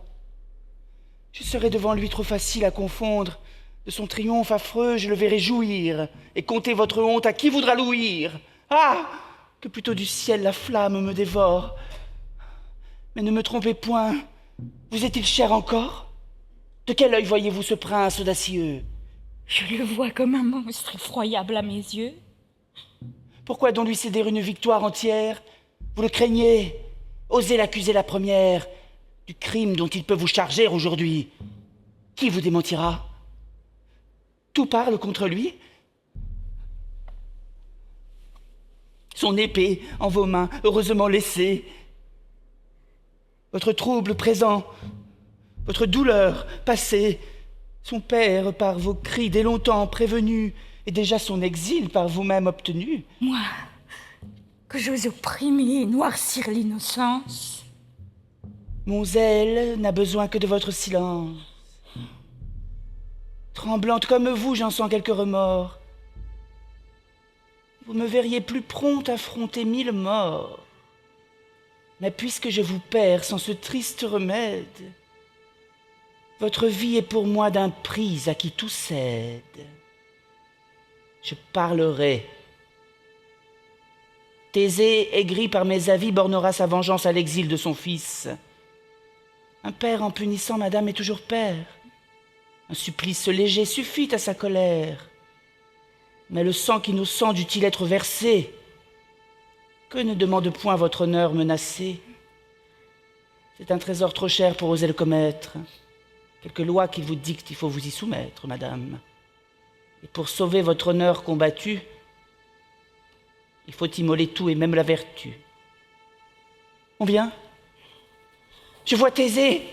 Je serai devant lui trop facile à confondre. De son triomphe affreux, je le verrai jouir, et compter votre honte à qui voudra l'ouïr. Ah! Que plutôt du ciel la flamme me dévore. Mais ne me trompez point, vous est-il cher encore? De quel œil voyez-vous ce prince audacieux? Je le vois comme un monstre effroyable à mes yeux. Pourquoi donc lui céder une victoire entière? Vous le craignez? Osez l'accuser la première du crime dont il peut vous charger aujourd'hui. Qui vous démentira? Tout parle contre lui? Son épée en vos mains, heureusement laissée. Votre trouble présent, votre douleur passée, son père par vos cris dès longtemps prévenu, et déjà son exil par vous-même obtenu. Moi, que j'ose opprimer et noircir l'innocence. Mon zèle n'a besoin que de votre silence. Tremblante comme vous, j'en sens quelques remords. Vous me verriez plus prompte à affronter 1000 morts. Mais puisque je vous perds sans ce triste remède, votre vie est pour moi d'un prix à qui tout cède. Je parlerai. Thésée, aigri par mes avis, bornera sa vengeance à l'exil de son fils. Un père en punissant madame est toujours père. Un supplice léger suffit à sa colère. Mais le sang innocent dût-il être versé? Que ne demande point votre honneur menacé? C'est un trésor trop cher pour oser le commettre. Quelque loi qui vous dicte, il faut vous y soumettre, madame. Et pour sauver votre honneur combattu, il faut immoler tout et même la vertu. On vient? Je vois Thésée.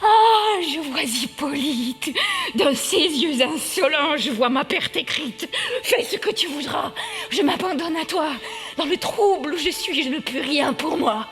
Ah, je vois Hippolyte. Dans ses yeux insolents, je vois ma perte écrite. Fais ce que tu voudras. Je m'abandonne à toi. Dans le trouble où je suis, je ne peux rien pour moi.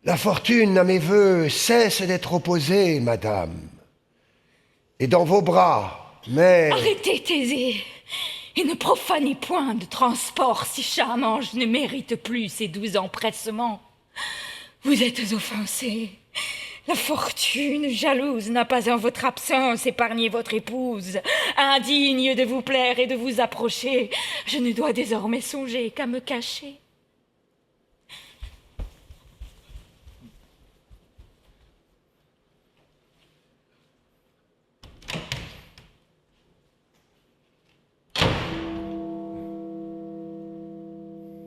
La fortune à mes vœux cesse d'être opposée, madame. Et dans vos bras, mais... Arrêtez, Thésée, et ne profanez point de transport si charmant. Je ne mérite plus ces doux empressements. Vous êtes offensé. La fortune, jalouse, n'a pas en votre absence épargné votre épouse. Indigne de vous plaire et de vous approcher, je ne dois désormais songer qu'à me cacher.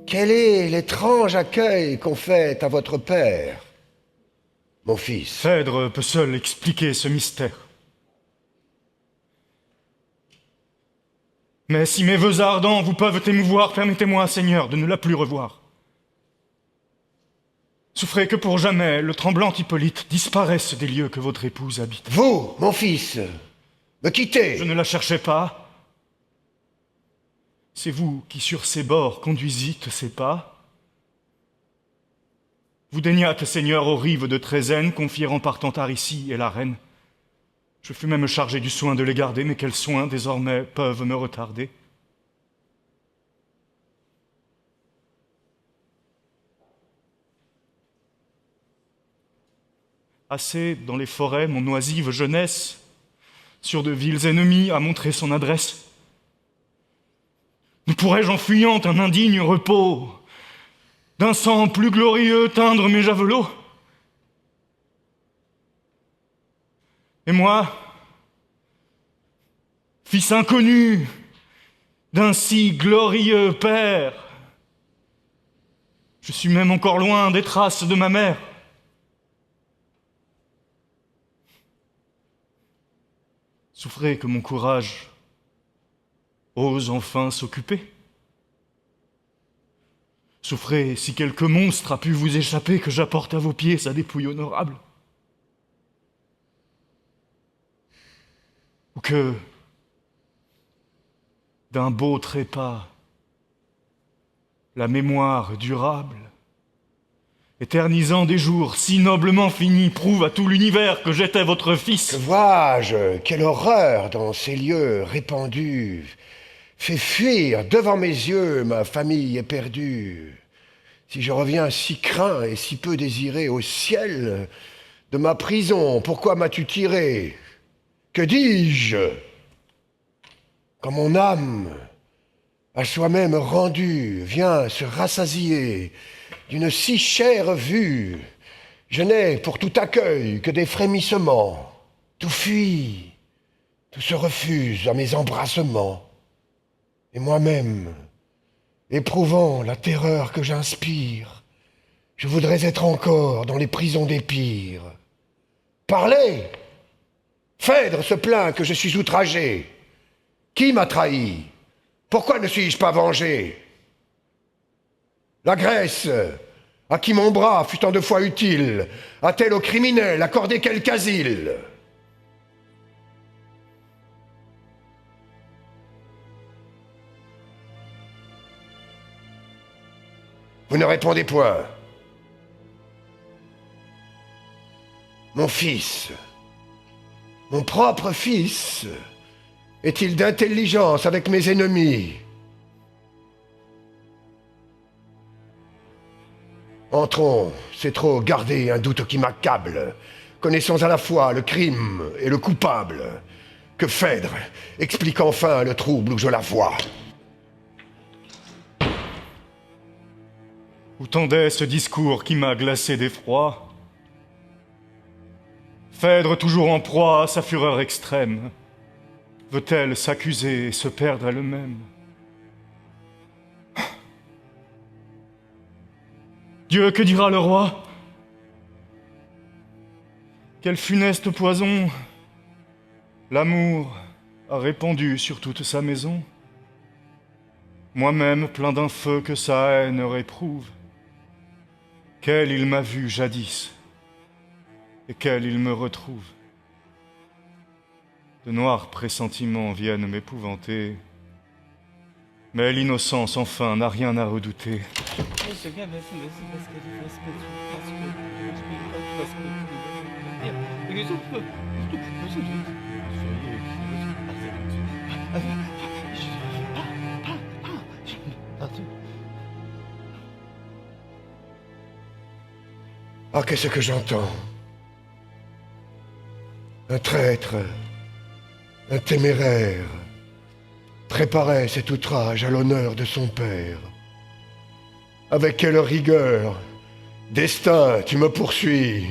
Quel est l'étrange accueil qu'on fait à votre père, mon fils? Phèdre peut seul expliquer ce mystère. Mais si mes vœux ardents vous peuvent émouvoir, permettez-moi, Seigneur, de ne la plus revoir. Souffrez que pour jamais le tremblant Hippolyte disparaisse des lieux que votre épouse habite. Vous, mon fils, me quittez. Je ne la cherchais pas. C'est vous qui sur ses bords conduisîtes ses pas. Vous daignâtes, Seigneur, aux rives de Trézène, confier en partant Aricie et la reine. Je fus même chargé du soin de les garder, mais quels soins désormais peuvent me retarder? Assez dans les forêts mon oisive jeunesse, sur de vils ennemis, a montré son adresse. Ne pourrais-je en fuyant un indigne repos, d'un sang plus glorieux teindre mes javelots? Et moi, fils inconnu d'un si glorieux père, je suis même encore loin des traces de ma mère. Souffrez que mon courage ose enfin s'occuper. Souffrez si quelque monstre a pu vous échapper, que j'apporte à vos pieds sa dépouille honorable. Ou que, d'un beau trépas, la mémoire durable, éternisant des jours si noblement finis, prouve à tout l'univers que j'étais votre fils. Que vois-je? Quelle horreur dans ces lieux répandus fait fuir devant mes yeux ma famille éperdue. Si je reviens si craint et si peu désiré au ciel de ma prison, pourquoi m'as-tu tiré? Que dis-je? Quand mon âme, à soi-même rendue, vient se rassasier d'une si chère vue, je n'ai pour tout accueil que des frémissements. Tout fuit, tout se refuse à mes embrassements. Et moi-même, éprouvant la terreur que j'inspire, je voudrais être encore dans les prisons des pires. Parlez! Phèdre se plaint que je suis outragé. Qui m'a trahi? Pourquoi ne suis-je pas vengé? La Grèce, à qui mon bras fut tant de fois utile, a-t-elle aux criminels accordé quelque asile? Vous ne répondez point. Mon fils, mon propre fils, est-il d'intelligence avec mes ennemis? Entrons, c'est trop garder un doute qui m'accable. Connaissons à la fois le crime et le coupable. Que Phèdre explique enfin le trouble où je la vois. Où tendait ce discours qui m'a glacé d'effroi? Phèdre, toujours en proie à sa fureur extrême, veut-elle s'accuser et se perdre elle-même? Dieu, que dira le roi? Quel funeste poison l'amour a répandu sur toute sa maison? Moi-même, plein d'un feu que sa haine réprouve, quel il m'a vu jadis, et quel il me retrouve. De noirs pressentiments viennent m'épouvanter, mais l'innocence, enfin, n'a rien à redouter. Ah, qu'est-ce que j'entends? Un traître, un téméraire, préparait cet outrage à l'honneur de son père. Avec quelle rigueur, destin, tu me poursuis.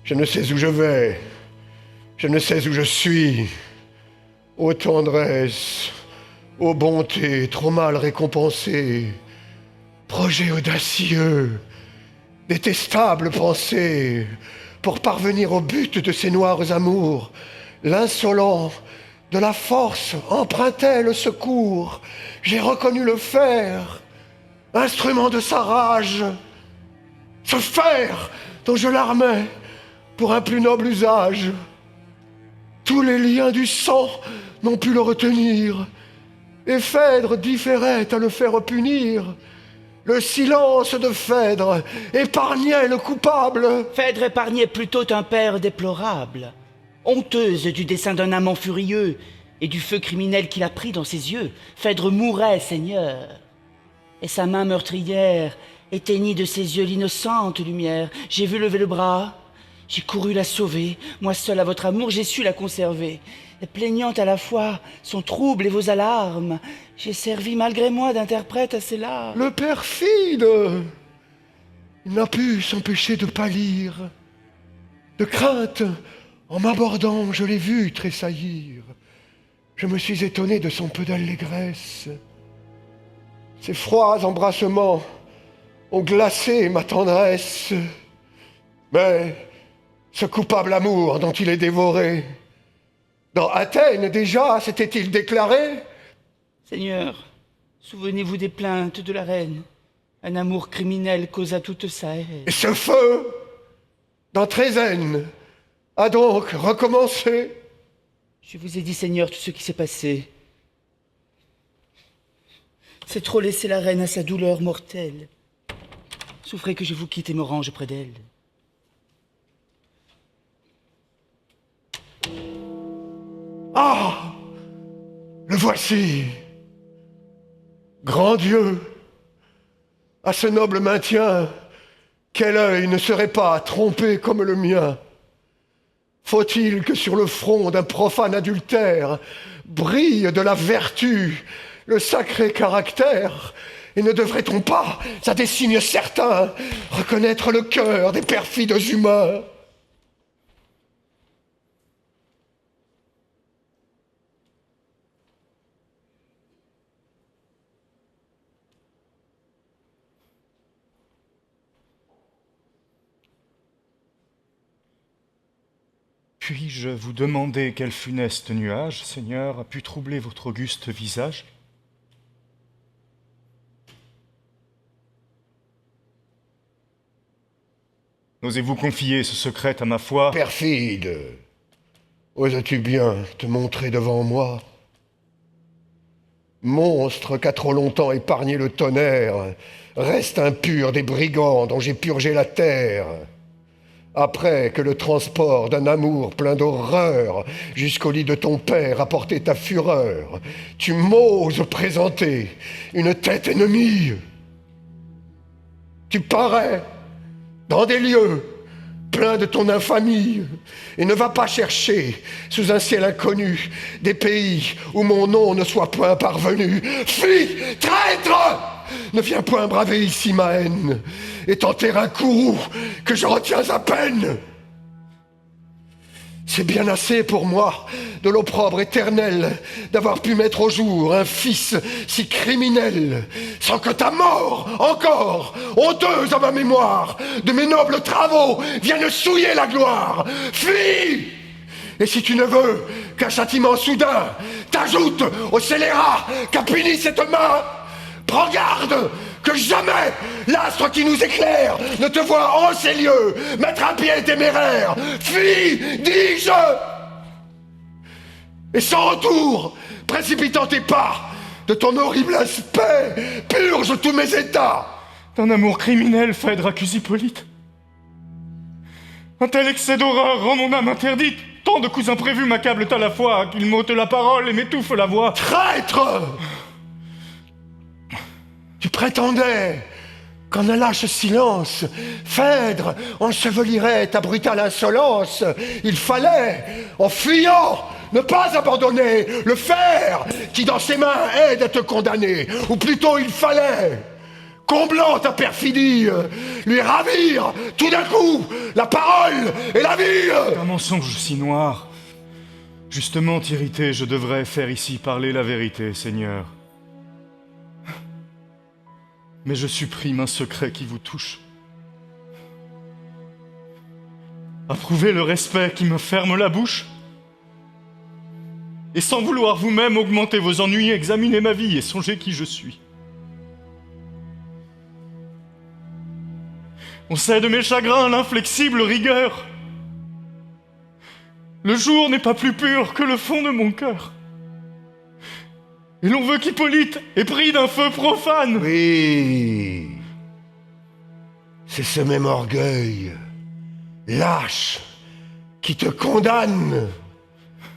Je ne sais où je vais, je ne sais où je suis. Ô tendresse, ô bonté, trop mal récompensée, projet audacieux, détestable pensée, pour parvenir au but de ces noirs amours, l'insolent de la force empruntait le secours. J'ai reconnu le fer, instrument de sa rage, ce fer dont je l'armais pour un plus noble usage. Tous les liens du sang n'ont pu le retenir, et Phèdre différait à le faire punir. Le silence de Phèdre épargnait le coupable. Phèdre épargnait plutôt un père déplorable, honteuse du dessein d'un amant furieux et du feu criminel qu'il a pris dans ses yeux. Phèdre mourait, Seigneur, et sa main meurtrière éteignit de ses yeux l'innocente lumière. J'ai vu lever le bras, j'ai couru la sauver, moi seul à votre amour, j'ai su la conserver. est plaignante à la fois, son trouble et vos alarmes. J'ai servi malgré moi d'interprète à ses larmes. Le perfide, il n'a pu s'empêcher de pâlir. De crainte, en m'abordant, je l'ai vu tressaillir. Je me suis étonné de son peu d'allégresse. Ses froids embrassements ont glacé ma tendresse. Mais ce coupable amour dont il est dévoré, dans Athènes déjà s'était-il déclaré? Seigneur, souvenez-vous des plaintes de la reine. Un amour criminel causa toute sa haine. Et ce feu, dans Trézène, a donc recommencé? Je vous ai dit, Seigneur, tout ce qui s'est passé. C'est trop laisser la reine à sa douleur mortelle. Souffrez que je vous quitte et me range près d'elle. Ah! Le voici! Grand Dieu! À ce noble maintien, quel œil ne serait pas trompé comme le mien? Faut-il que sur le front d'un profane adultère brille de la vertu le sacré caractère? Et ne devrait-on pas, à des signes certains, reconnaître le cœur des perfides humains? Puis-je vous demander quel funeste nuage, Seigneur, a pu troubler votre auguste visage? N'osez-vous confier ce secret à ma foi? Perfide, oses-tu bien te montrer devant moi? Monstre qu'a trop longtemps épargné le tonnerre, reste impur des brigands dont j'ai purgé la terre. Après que le transport d'un amour plein d'horreur jusqu'au lit de ton père a porté ta fureur, tu m'oses présenter une tête ennemie. Tu parais dans des lieux pleins de ton infamie, et ne va pas chercher, sous un ciel inconnu, des pays où mon nom ne soit point parvenu. Fuis, traître! Ne viens point braver ici ma haine, et tenter un courroux que je retiens à peine. C'est bien assez pour moi, de l'opprobre éternel, d'avoir pu mettre au jour un fils si criminel, sans que ta mort, encore, honteuse à ma mémoire, de mes nobles travaux, vienne souiller la gloire. Fuis! Et si tu ne veux qu'un châtiment soudain t'ajoute au scélérat qu'a puni cette main, prends garde que jamais l'astre qui nous éclaire ne te voie en ces lieux mettre un pied téméraire. Fuis, dis-je! Et sans retour, précipitant tes pas, de ton horrible aspect, purge tous mes états. D'un amour criminel, Phèdre accuse Hippolyte. Un tel excès d'horreur rend mon âme interdite. Tant de coups imprévus m'accablent à la fois qu'ils m'ôtent la parole et m'étouffent la voix. Traître! Tu prétendais qu'en un lâche silence, Phèdre ensevelirait ta brutale insolence. Il fallait, en fuyant, ne pas abandonner le fer qui dans ses mains aide à te condamner. Ou plutôt il fallait, comblant ta perfidie, lui ravir tout d'un coup la parole et la vie. Un mensonge si noir. Justement irrité, je devrais faire ici parler la vérité, Seigneur. Mais je supprime un secret qui vous touche. Approuvez le respect qui me ferme la bouche. Et sans vouloir vous-même augmenter vos ennuis, examinez ma vie et songez qui je suis. On sait de mes chagrins l'inflexible rigueur. Le jour n'est pas plus pur que le fond de mon cœur. Et l'on veut qu'Hippolyte ait pris d'un feu profane. Oui, c'est ce même orgueil, lâche, qui te condamne.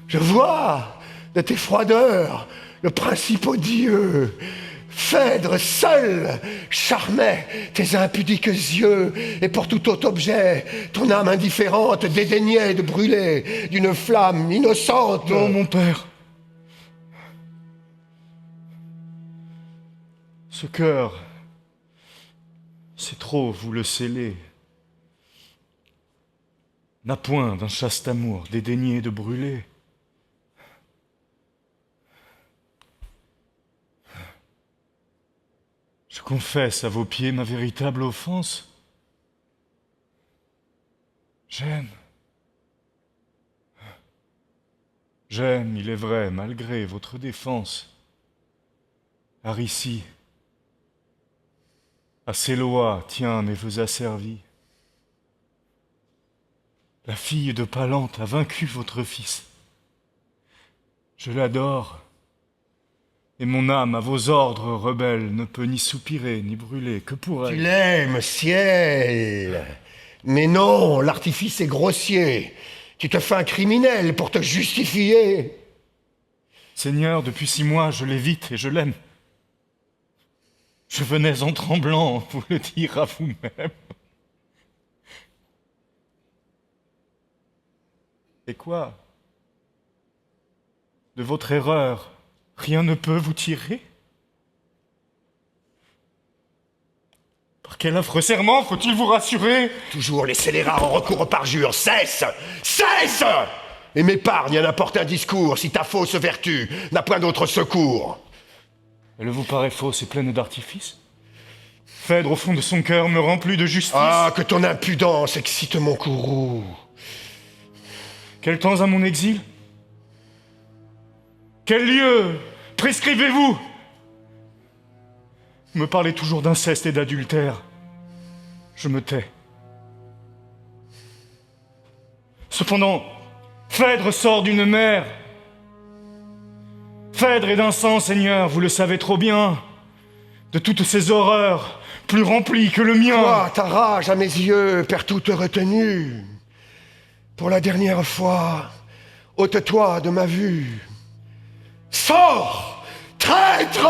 Je vois de tes froideurs le principe odieux. Phèdre seul charmait tes impudiques yeux, et pour tout autre objet, ton âme indifférente dédaignait de brûler d'une flamme innocente. Non, mon père. Ce cœur, c'est trop vous le scellez, n'a point d'un chaste amour dédaigné de brûler. Je confesse à vos pieds ma véritable offense. J'aime. J'aime, il est vrai, malgré votre défense. Aricie, à Séloa, tiens, mes voeux asservis. La fille de Palante a vaincu votre fils. Je l'adore, et mon âme à vos ordres rebelles ne peut ni soupirer ni brûler que pour elle. Tu l'aimes, ciel. Mais non, l'artifice est grossier. Tu te fais un criminel pour te justifier. Seigneur, depuis 6 mois, je l'évite et je l'aime. Je venais en tremblant vous le dire à vous-même. Et quoi? De votre erreur, rien ne peut vous tirer? Par quel affreux serment faut-il vous rassurer? Toujours les scélérats en recours au parjure. Cesse! Cesse! Et m'épargne à n'importe un discours si ta fausse vertu n'a point d'autre secours. Elle vous paraît fausse et pleine d'artifice? Phèdre, au fond de son cœur, me remplit de justice. Ah, que ton impudence excite mon courroux. Quel temps à mon exil? Quel lieu prescrivez-vous? Vous me parlez toujours d'inceste et d'adultère. Je me tais. Cependant, Phèdre sort d'une mère. Phèdre est d'un sang, Seigneur, vous le savez trop bien. De toutes ces horreurs, plus remplies que le mien. Toi, ta rage à mes yeux perd toute retenue. Pour la dernière fois, ôte-toi de ma vue. Sors, traître!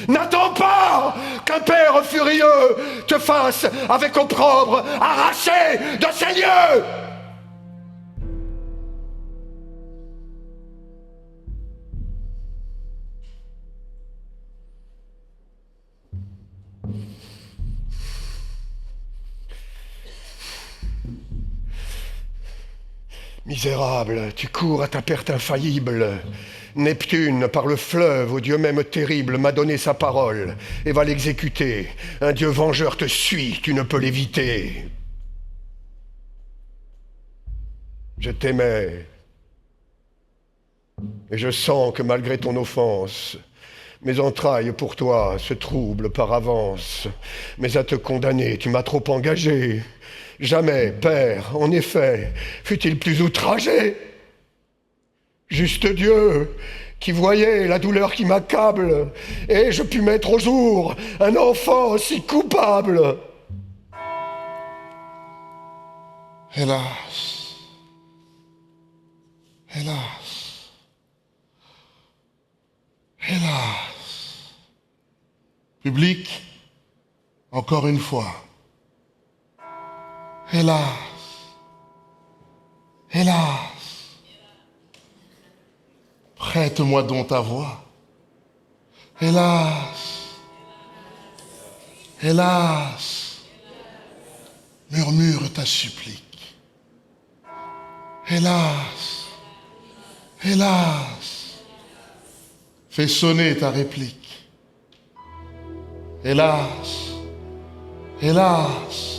N'attends pas qu'un père furieux te fasse, avec opprobre, arracher de ses lieux! Misérable, tu cours à ta perte infaillible. Neptune, par le fleuve, au Dieu même terrible, m'a donné sa parole et va l'exécuter. Un Dieu vengeur te suit, tu ne peux l'éviter. Je t'aimais, et je sens que malgré ton offense, mes entrailles pour toi se troublent par avance. Mais à te condamner, tu m'as trop engagé. Jamais, Père, en effet, fut-il plus outragé. Juste Dieu, qui voyait la douleur qui m'accable, et je pus mettre au jour un enfant si coupable. Hélas, hélas, hélas. Public, encore une fois. Hélas, hélas. Prête-moi donc ta voix. Hélas, hélas. Murmure ta supplique. Hélas, hélas. Fais sonner ta réplique. Hélas, hélas.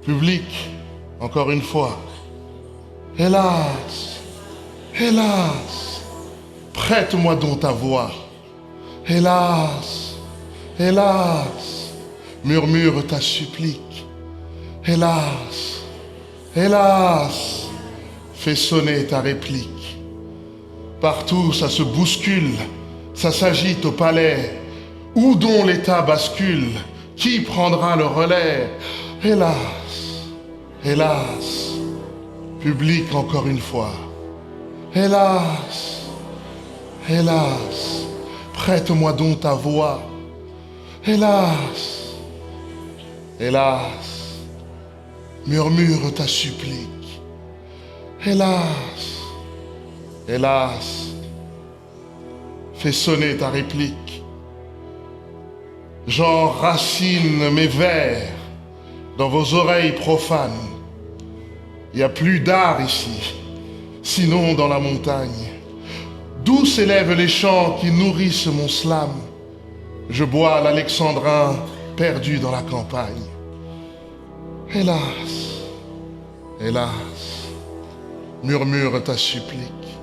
Public, encore une fois. Hélas, hélas. Prête-moi donc ta voix. Hélas, hélas. Murmure ta supplique. Hélas, hélas. Fais sonner ta réplique. Partout ça se bouscule, ça s'agite au palais. Où donc l'État bascule? Qui prendra le relais? Hélas, hélas. Public, encore une fois. Hélas, hélas. prête-moi donc ta voix. Hélas, hélas, murmure ta supplique. Hélas, hélas, fais sonner ta réplique. J'enracine mes vers dans vos oreilles profanes. Il n'y a plus d'art ici, sinon dans la montagne. D'où s'élèvent les chants qui nourrissent mon slam? Je bois l'alexandrin perdu dans la campagne. Hélas, hélas, murmure ta supplique.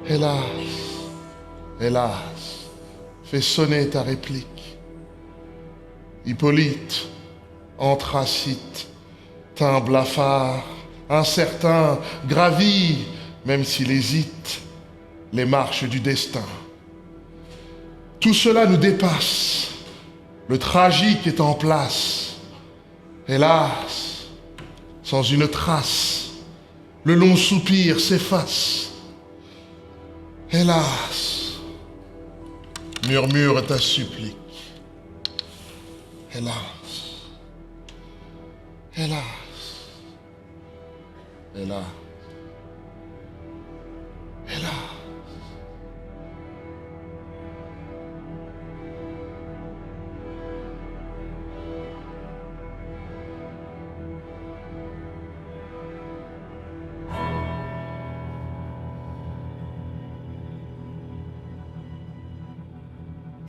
Hélas, hélas, fais sonner ta réplique. Hippolyte, anthracite, teint blafard, incertain, gravit, même s'il hésite, les marches du destin. Tout cela nous dépasse, le tragique est en place. Hélas, sans une trace, le long soupir s'efface. Hélas, murmure ta supplique. Hélas, hélas, hélas, hélas.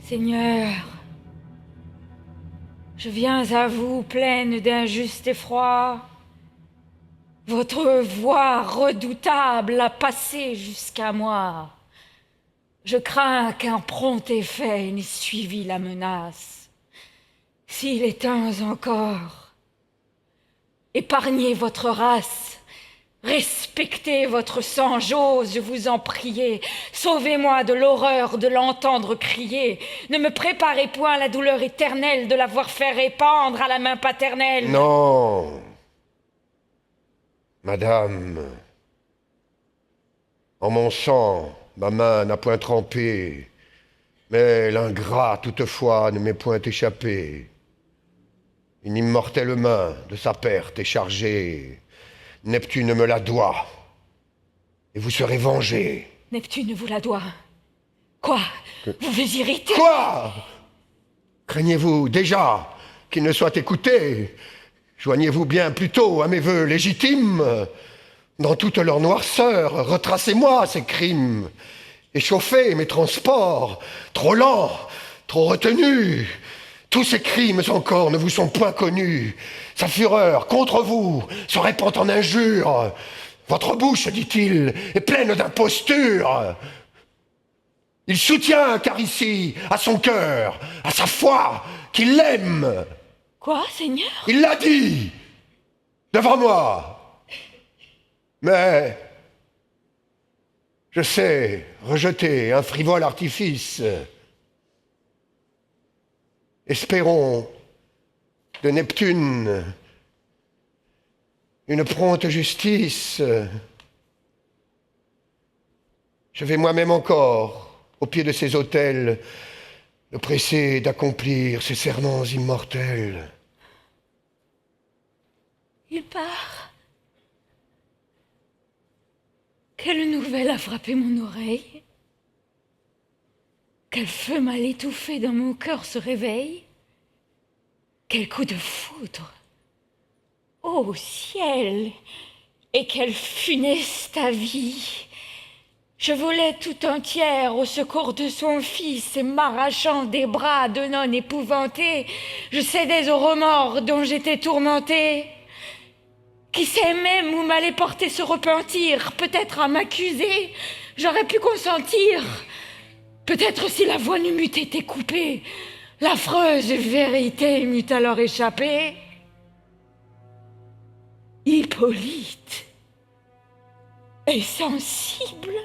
Seigneur, je viens à vous pleine d'un juste effroi. Votre voix redoutable a passé jusqu'à moi. Je crains qu'un prompt effet n'ait suivi la menace. S'il est temps encore, épargnez votre race. Respectez votre sang, j'ose vous en prier. Sauvez-moi de l'horreur de l'entendre crier. Ne me préparez point la douleur éternelle de la voir faire répandre à la main paternelle. Non, madame, en mon sang, ma main n'a point trempé, mais l'ingrat toutefois ne m'est point échappé. Une immortelle main de sa perte est chargée. Neptune me la doit, et vous serez vengés. Neptune vous la doit. Quoi? Vous vous irritez? Quoi? Craignez-vous déjà qu'il ne soit écouté? Joignez-vous bien plutôt à mes vœux légitimes. Dans toute leur noirceur, retracez-moi ces crimes. Échauffez mes transports, trop lents, trop retenus. Tous ces crimes encore ne vous sont point connus. Sa fureur contre vous se répand en injures. Votre bouche, dit-il, est pleine d'impostures. Il soutient Caricie à son cœur, à sa foi, qu'il l'aime. Quoi, Seigneur? Il l'a dit, devant moi. Mais je sais rejeter un frivole artifice. Espérons de Neptune une prompte justice. Je vais moi-même encore, au pied de ces autels, le presser d'accomplir ses serments immortels. Il part. Quelle nouvelle a frappé mon oreille? Quel feu mal étouffé dans mon cœur se réveille? Quel coup de foudre! Ô ciel! Et quel funeste avis! Je volais tout entière au secours de son fils, et m'arrachant des bras de nonne épouvantée, je cédais au remords dont j'étais tourmentée. Qui sait même où m'allait porter ce repentir? Peut-être à m'accuser, j'aurais pu consentir. Peut-être si la voix ne m'eût été coupée, l'affreuse vérité m'eût alors échappé. Hippolyte est sensible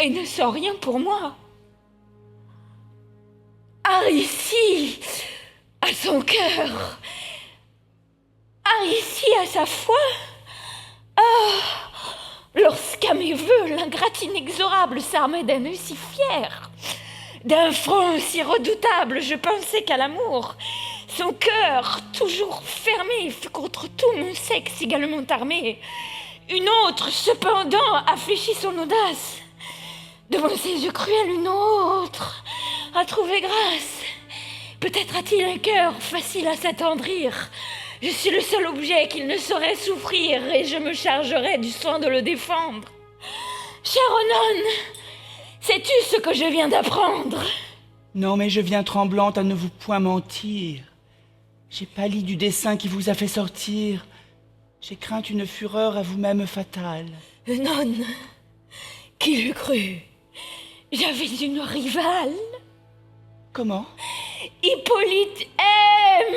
et ne sent rien pour moi. Aricie à son cœur, Aricie à sa foi. lorsqu'à mes vœux l'ingrate inexorable s'armait d'un œil si fier, d'un front si redoutable, je pensais qu'à l'amour. Son cœur, toujours fermé, fut contre tout mon sexe également armé. Une autre, cependant, a fléchi son audace. Devant ses yeux cruels, une autre a trouvé grâce. Peut-être a-t-il un cœur facile à s'attendrir. Je suis le seul objet qu'il ne saurait souffrir, et je me chargerai du soin de le défendre. Cher Onon, sais-tu ce que je viens d'apprendre? Non, mais je viens tremblante à ne vous point mentir. J'ai pâli du dessein qui vous a fait sortir. J'ai craint une fureur à vous-même fatale. Non, qui l'eût cru? J'avais une rivale. Comment? Hippolyte M.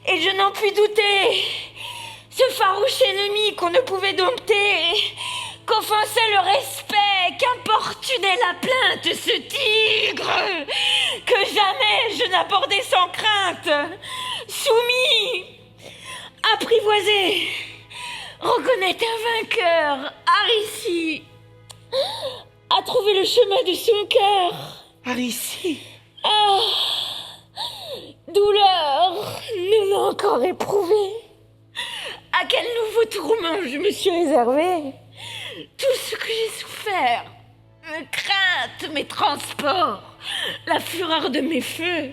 Et je n'en puis douter. Ce farouche ennemi qu'on ne pouvait dompter, qu'offensait le respect, qu'importunait la plainte, ce tigre, que jamais je n'abordais sans crainte, soumis, apprivoisé, reconnaît un vainqueur, Aricie, a trouvé le chemin de son cœur. Aricie! Ah, douleur, nul n'a encore éprouvé. À quel nouveau tourment je me suis réservé? Tout ce que j'ai souffert, mes craintes, mes transports, la fureur de mes feux,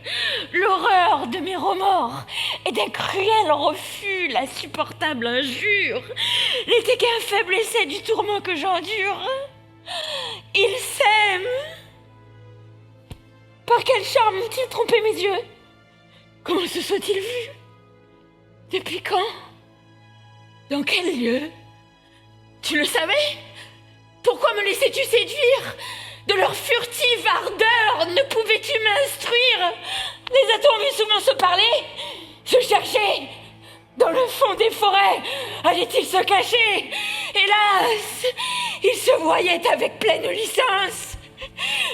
l'horreur de mes remords, et d'un cruel refus, la supportable injure, n'était qu'un faible essai du tourment que j'endure. Il s'aime. Par quel charme ont-ils trompé mes yeux? Comment se sont-ils vus? Depuis quand? Dans quel lieu? Tu le savais? Pourquoi me laissais-tu séduire? De leur furtive ardeur ne pouvais-tu m'instruire? Les a-t-on vus souvent se parler? Se chercher? Dans le fond des forêts, allaient-ils se cacher? Hélas, ils se voyaient avec pleine licence.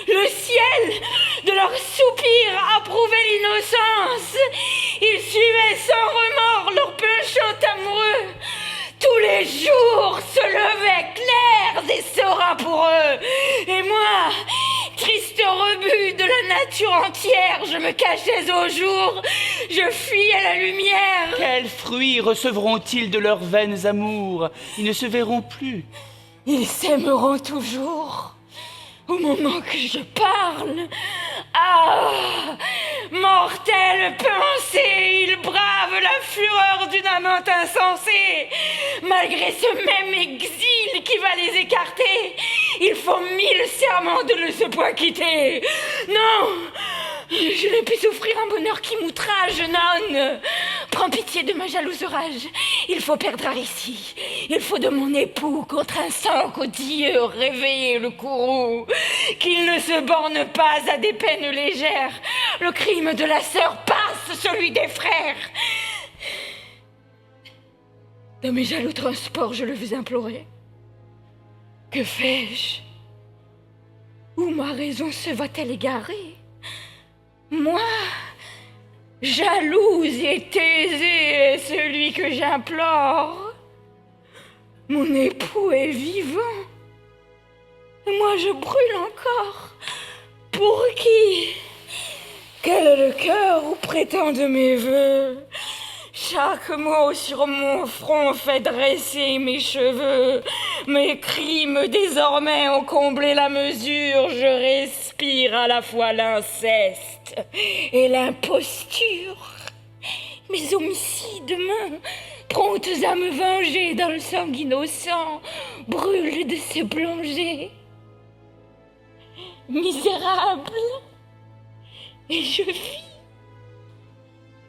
Le ciel, de leurs soupirs, approuvait l'innocence. Ils suivaient sans remords leur penchant amoureux. Tous les jours se levaient clairs et sereins pour eux. Et moi, triste rebut de la nature entière, je me cachais au jour, je fuyais la lumière. Quels fruits recevront-ils de leurs vaines amours? Ils ne se verront plus. Ils s'aimeront toujours. Au moment que je parle, ah, mortelle pensée, ils bravent la fureur d'une amante insensée. Malgré ce même exil qui va les écarter, ils font 1000 serments de ne se point quitter. Non, je ne puis souffrir un bonheur qui m'outrage, non. Prends pitié de ma jalouse rage. Il faut perdre Aricie. Il faut de mon époux, contre un sang qu'odieux, réveiller le courroux. Qu'il ne se borne pas à des peines légères. Le crime de la sœur passe celui des frères. Dans mes jaloux transports, je le veux implorer. Que fais-je? Où ma raison se va-t-elle égarer? Moi, jalouse et taisée est celui que j'implore. Mon époux est vivant. Et moi, je brûle encore. Pour qui? Quel est le cœur où prétendent mes vœux? Chaque mot sur mon front fait dresser mes cheveux. Mes crimes désormais ont comblé la mesure. Je respire à la fois l'inceste et l'imposture. Mes homicides, mains, promptes à me venger dans le sang innocent, brûlent de se plonger. Misérable, et je vis.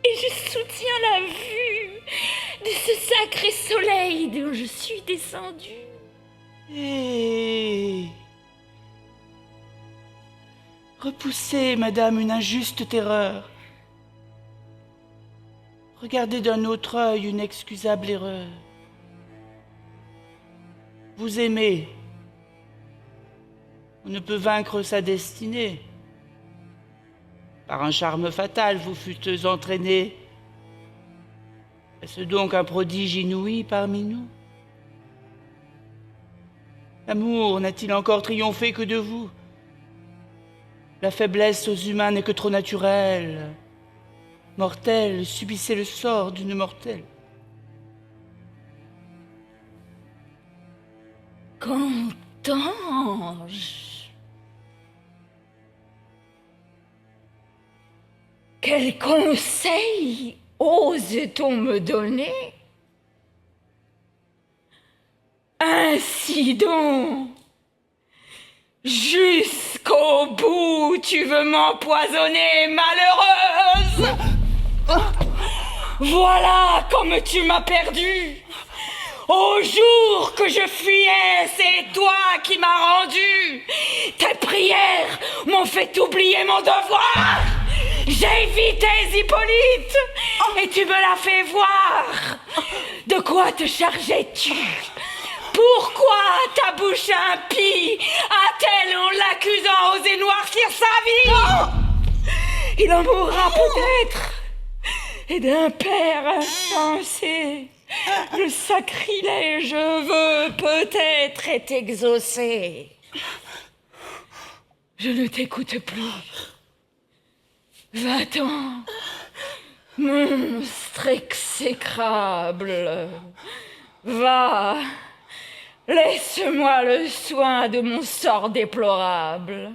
Et je soutiens la vue de ce sacré soleil dont je suis descendue. Eh, repoussez, madame, une injuste terreur. Regardez d'un autre œil une excusable erreur. Vous aimez. On ne peut vaincre sa destinée. Par un charme fatal, vous fûtes entraînés. Est-ce donc un prodige inouï parmi nous? L'amour n'a-t-il encore triomphé que de vous? La faiblesse aux humains n'est que trop naturelle. Mortel, subissez le sort d'une mortelle. Qu'entends-je? Quel conseil ose-t-on me donner? Ainsi donc, jusqu'au bout, tu veux m'empoisonner, malheureuse! Voilà comme tu m'as perdue. Au jour que je fuyais, c'est toi qui m'as rendu. Tes prières m'ont fait oublier mon devoir. J'ai évité Hippolyte et tu me l'as fait voir. De quoi te chargeais-tu? Pourquoi ta bouche impie a-t-elle, en l'accusant, osé noircir sa vie? Il en mourra peut-être. Et d'un père insensé, le sacrilège veut peut-être être exaucé. Je ne t'écoute plus. Va-t'en, monstre exécrable. Va, laisse-moi le soin de mon sort déplorable.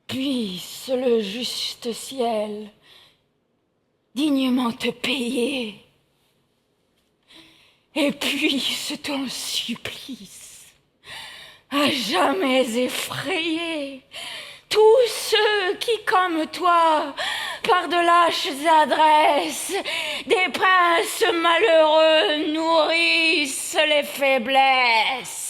Puisse le juste ciel dignement te payer, et puisse ton supplice à jamais effrayer tous ceux qui, comme toi, par de lâches adresses, des princes malheureux nourrissent les faiblesses.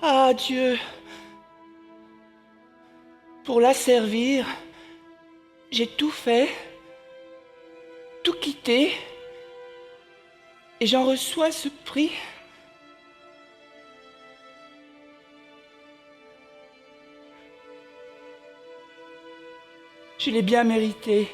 Ah Dieu, pour la servir, j'ai tout fait, tout quitté, et j'en reçois ce prix. Je l'ai bien mérité.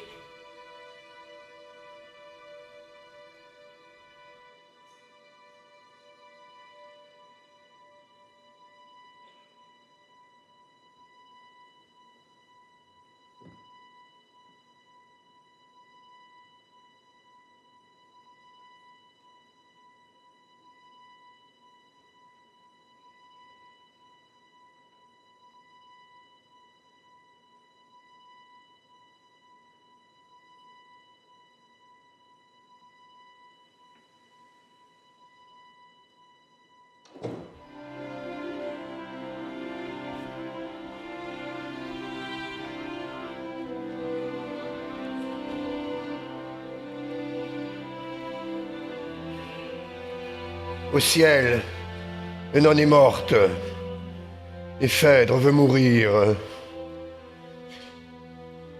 Au ciel, Eunon est morte, et Phèdre veut mourir.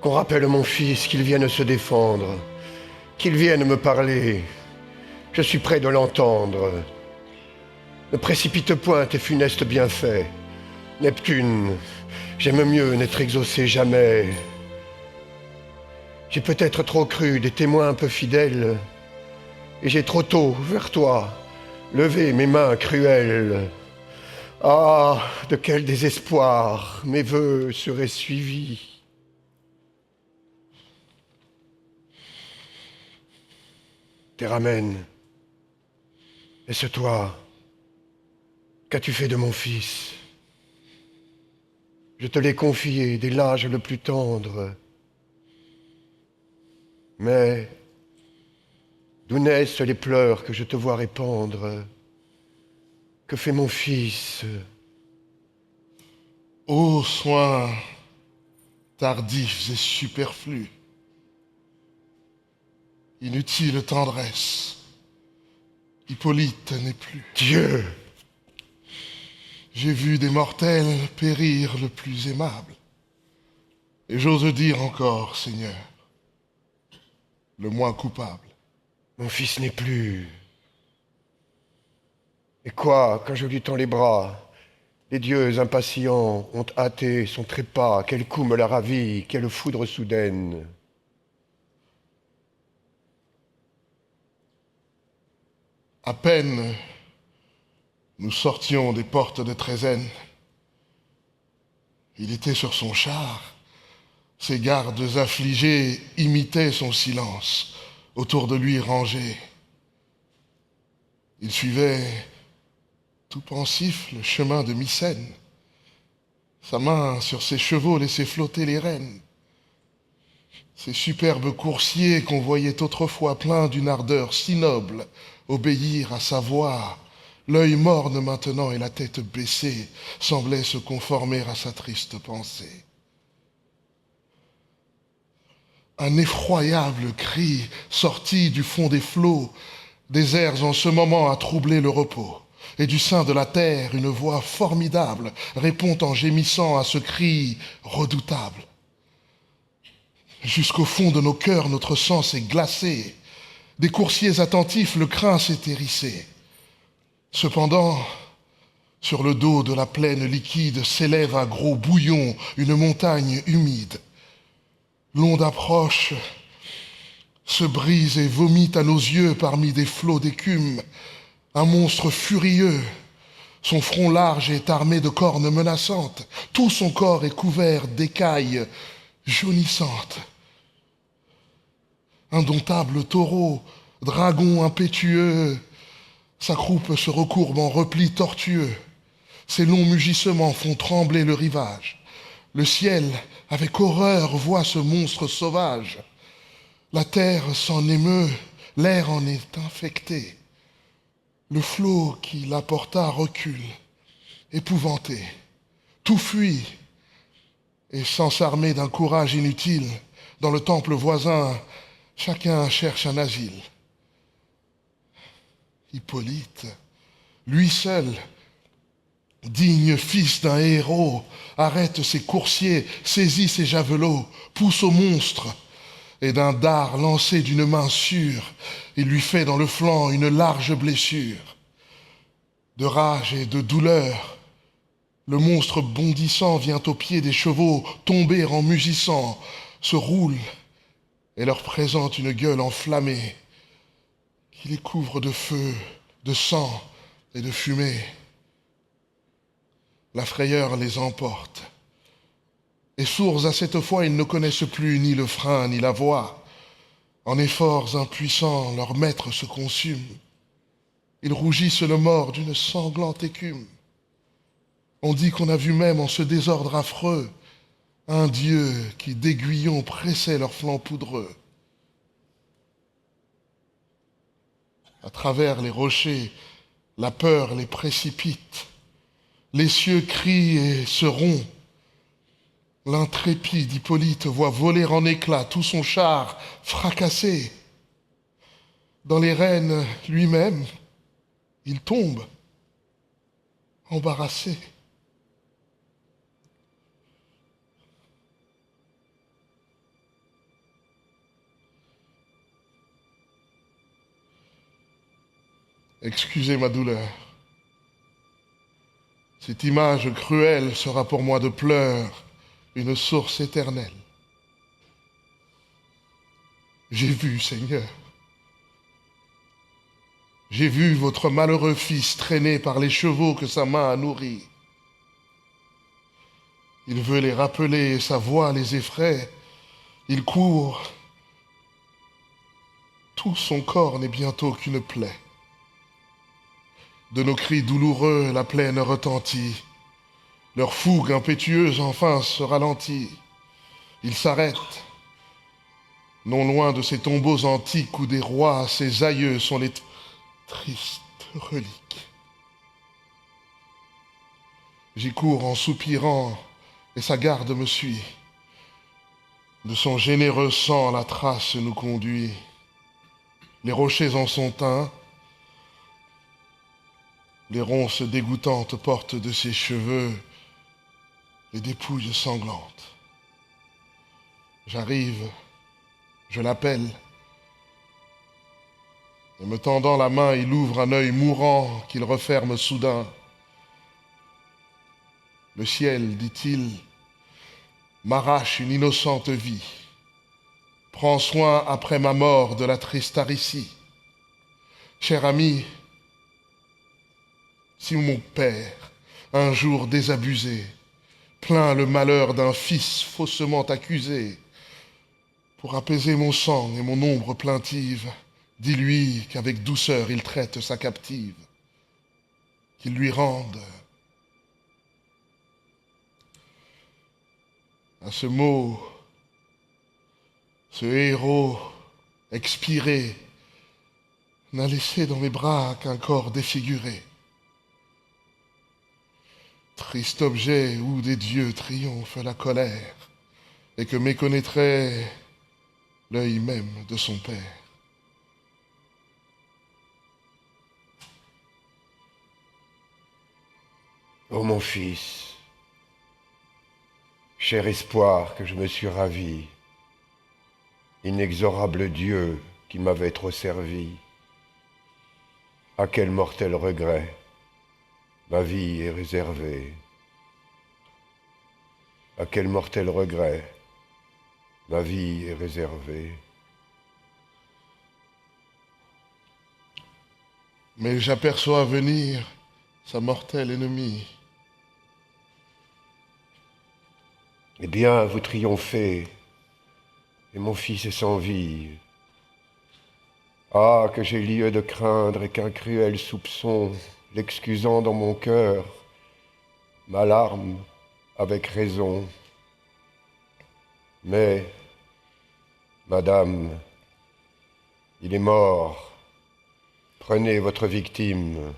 Qu'on rappelle mon fils, qu'il vienne se défendre, qu'il vienne me parler. Je suis près de l'entendre. Ne précipite point tes funestes bienfaits. Neptune, j'aime mieux n'être exaucé jamais. J'ai peut-être trop cru des témoins un peu fidèles, et j'ai trop tôt, vers toi, levé mes mains cruelles. Ah, de quel désespoir mes vœux seraient suivis. Théramène, est-ce toi? Qu'as-tu fait de mon fils? Je te l'ai confié dès l'âge le plus tendre. Mais d'où naissent les pleurs que je te vois répandre? Que fait mon fils? Ô soins tardifs et superflus, inutile tendresse, Hippolyte n'est plus. Dieu! J'ai vu des mortels périr le plus aimable. Et j'ose dire encore, Seigneur, le moins coupable. Mon fils n'est plus. Et quoi, quand je lui tends les bras, les dieux impatients ont hâté son trépas, quel coup me l'a ravi, quelle foudre soudaine. À peine nous sortions des portes de Trézène. Il était sur son char. Ses gardes affligés imitaient son silence, autour de lui rangés. Il suivait, tout pensif, le chemin de Mycène. Sa main sur ses chevaux laissait flotter les rênes. Ces superbes coursiers qu'on voyait autrefois pleins d'une ardeur si noble, obéir à sa voix, l'œil morne maintenant et la tête baissée, semblaient se conformer à sa triste pensée. Un effroyable cri sorti du fond des flots, des airs en ce moment à troubler le repos. Et du sein de la terre, une voix formidable répond en gémissant à ce cri redoutable. Jusqu'au fond de nos cœurs, notre sang s'est glacé. Des coursiers attentifs, le crin s'est hérissé. Cependant, sur le dos de la plaine liquide s'élève un gros bouillon, une montagne humide. L'onde approche, se brise et vomit à nos yeux parmi des flots d'écume. Un monstre furieux, son front large est armé de cornes menaçantes. Tout son corps est couvert d'écailles jaunissantes. Indomptable taureau, dragon impétueux, sa croupe se recourbe en repli tortueux. Ses longs mugissements font trembler le rivage. Le ciel, avec horreur, voit ce monstre sauvage. La terre s'en émeut, l'air en est infecté. Le flot qui l'apporta recule, épouvanté. Tout fuit, et sans s'armer d'un courage inutile, dans le temple voisin, chacun cherche un asile. Hippolyte, lui seul, digne fils d'un héros, arrête ses coursiers, saisit ses javelots, pousse au monstre, et d'un dard lancé d'une main sûre, il lui fait dans le flanc une large blessure. De rage et de douleur, le monstre bondissant vient au pied des chevaux, tomber en mugissant, se roule et leur présente une gueule enflammée qui les couvre de feu, de sang et de fumée. La frayeur les emporte. Et sourds à cette fois, ils ne connaissent plus ni le frein ni la voie. En efforts impuissants, leur maître se consume. Ils rougissent le mort d'une sanglante écume. On dit qu'on a vu même en ce désordre affreux un dieu qui d'aiguillons pressait leurs flancs poudreux. À travers les rochers, la peur les précipite. Les cieux crient et se rompent. L'intrépide Hippolyte voit voler en éclats tout son char fracassé. Dans les rênes lui-même, il tombe, embarrassé. Excusez ma douleur. Cette image cruelle sera pour moi de pleurs une source éternelle. J'ai vu, Seigneur. J'ai vu votre malheureux fils traîné par les chevaux que sa main a nourris. Il veut les rappeler et sa voix les effraie. Il court. Tout son corps n'est bientôt qu'une plaie. De nos cris douloureux, la plaine retentit. Leur fougue impétueuse enfin se ralentit. Ils s'arrêtent. Non loin de ces tombeaux antiques où des rois, ces aïeux, sont les tristes reliques. J'y cours en soupirant, et sa garde me suit. De son généreux sang la trace nous conduit. Les rochers en sont teints, les ronces dégoûtantes portent de ses cheveux les dépouilles sanglantes. J'arrive, je l'appelle, et me tendant la main, il ouvre un œil mourant qu'il referme soudain. Le ciel, dit-il, m'arrache une innocente vie. Prends soin après ma mort de la triste Aricie. Cher ami, si mon père, un jour désabusé, plaint le malheur d'un fils faussement accusé, pour apaiser mon sang et mon ombre plaintive, dis-lui qu'avec douceur il traite sa captive, qu'il lui rende. À ce mot, ce héros expiré n'a laissé dans mes bras qu'un corps défiguré. Triste objet où des dieux triomphe la colère et que méconnaîtrait l'œil même de son père. Ô mon fils, cher espoir que je me suis ravi, inexorable Dieu qui m'avait trop servi, à quel mortel regret ma vie est réservée. À quel mortel regret ma vie est réservée. Mais j'aperçois venir sa mortelle ennemie. Eh bien, vous triomphez, et mon fils est sans vie. Ah, que j'ai lieu de craindre et qu'un cruel soupçon, l'excusant dans mon cœur, m'alarme avec raison. Mais, madame, il est mort. Prenez votre victime.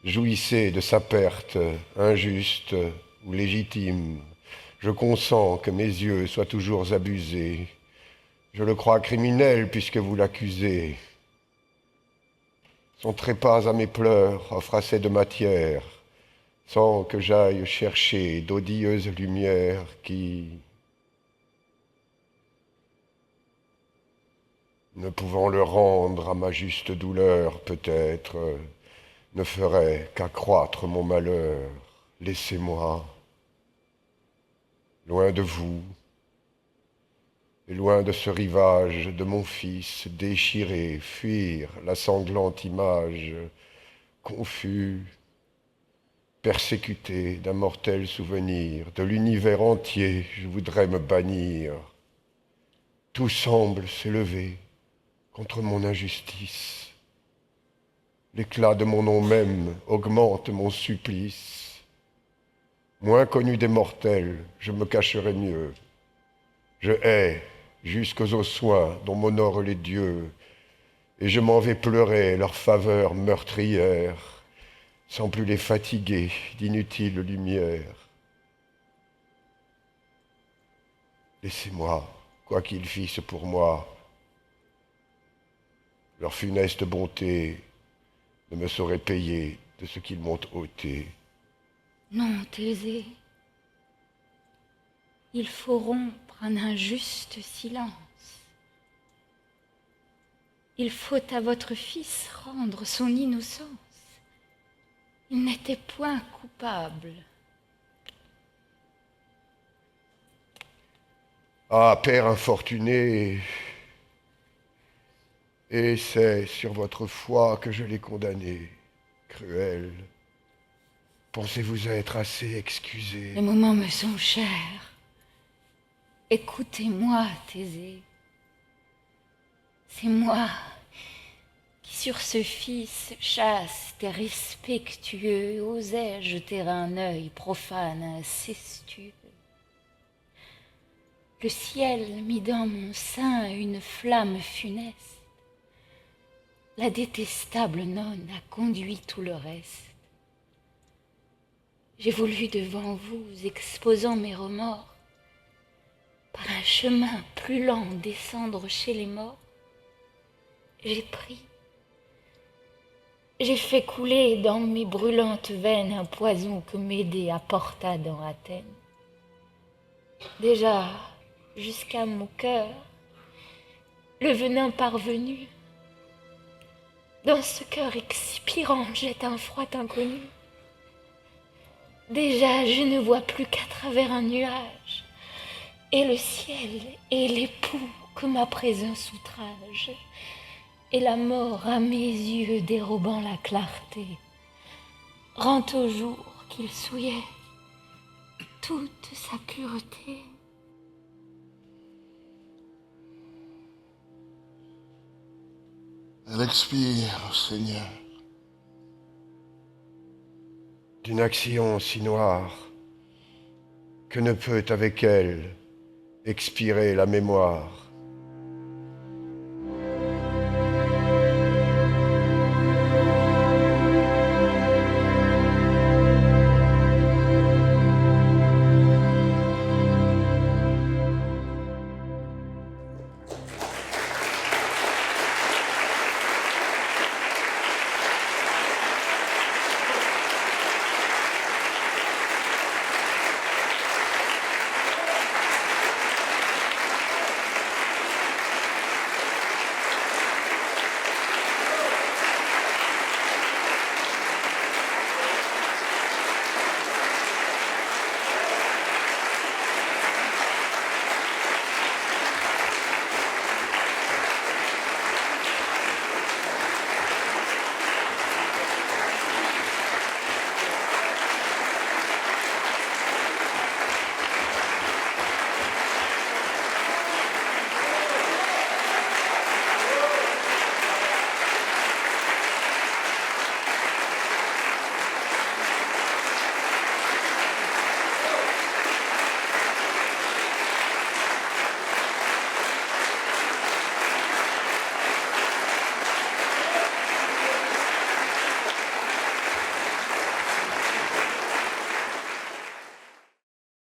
Jouissez de sa perte, injuste ou légitime. Je consens que mes yeux soient toujours abusés. Je le crois criminel puisque vous l'accusez. Son trépas à mes pleurs offre assez de matière, sans que j'aille chercher d'odieuses lumières qui, ne pouvant le rendre à ma juste douleur, peut-être, ne feraient qu'accroître mon malheur. Laissez-moi, loin de vous, et loin de ce rivage de mon fils déchiré, fuir la sanglante image, confus, persécuté d'un mortel souvenir, de l'univers entier, je voudrais me bannir. Tout semble s'élever contre mon injustice. L'éclat de mon nom même augmente mon supplice. Moins connu des mortels, je me cacherai mieux. Je hais jusqu'aux soins dont m'honorent les dieux, et je m'en vais pleurer leur faveur meurtrière, sans plus les fatiguer d'inutiles lumières. Laissez-moi, quoi qu'ils fissent pour moi, leur funeste bonté ne me saurait payer de ce qu'ils m'ont ôté. Non, Thésée, il faut rompre un injuste silence. Il faut à votre fils rendre son innocence. Il n'était point coupable. Ah, père infortuné, et c'est sur votre foi que je l'ai condamné, cruel. Pensez-vous être assez excusé? Les moments me sont chers. Écoutez-moi, Thésée. C'est moi qui sur ce fils chaste et respectueux osais jeter un œil profane, incestueux. Le ciel mit dans mon sein une flamme funeste. La détestable nonne a conduit tout le reste. j'ai voulu devant vous, exposant mes remords, par un chemin plus lent descendre chez les morts. J'ai pris, j'ai fait couler dans mes brûlantes veines un poison que Médée apporta dans Athènes. Déjà, jusqu'à mon cœur, le venin parvenu, dans ce cœur expirant jette un froid inconnu. Déjà, je ne vois plus qu'à travers un nuage, et le ciel et l'époux que ma présence outrage, et la mort à mes yeux dérobant la clarté, rend au jour qu'il souillait toute sa pureté. Elle expire, Seigneur. D'une action si noire que ne peut avec elle expirer la mémoire.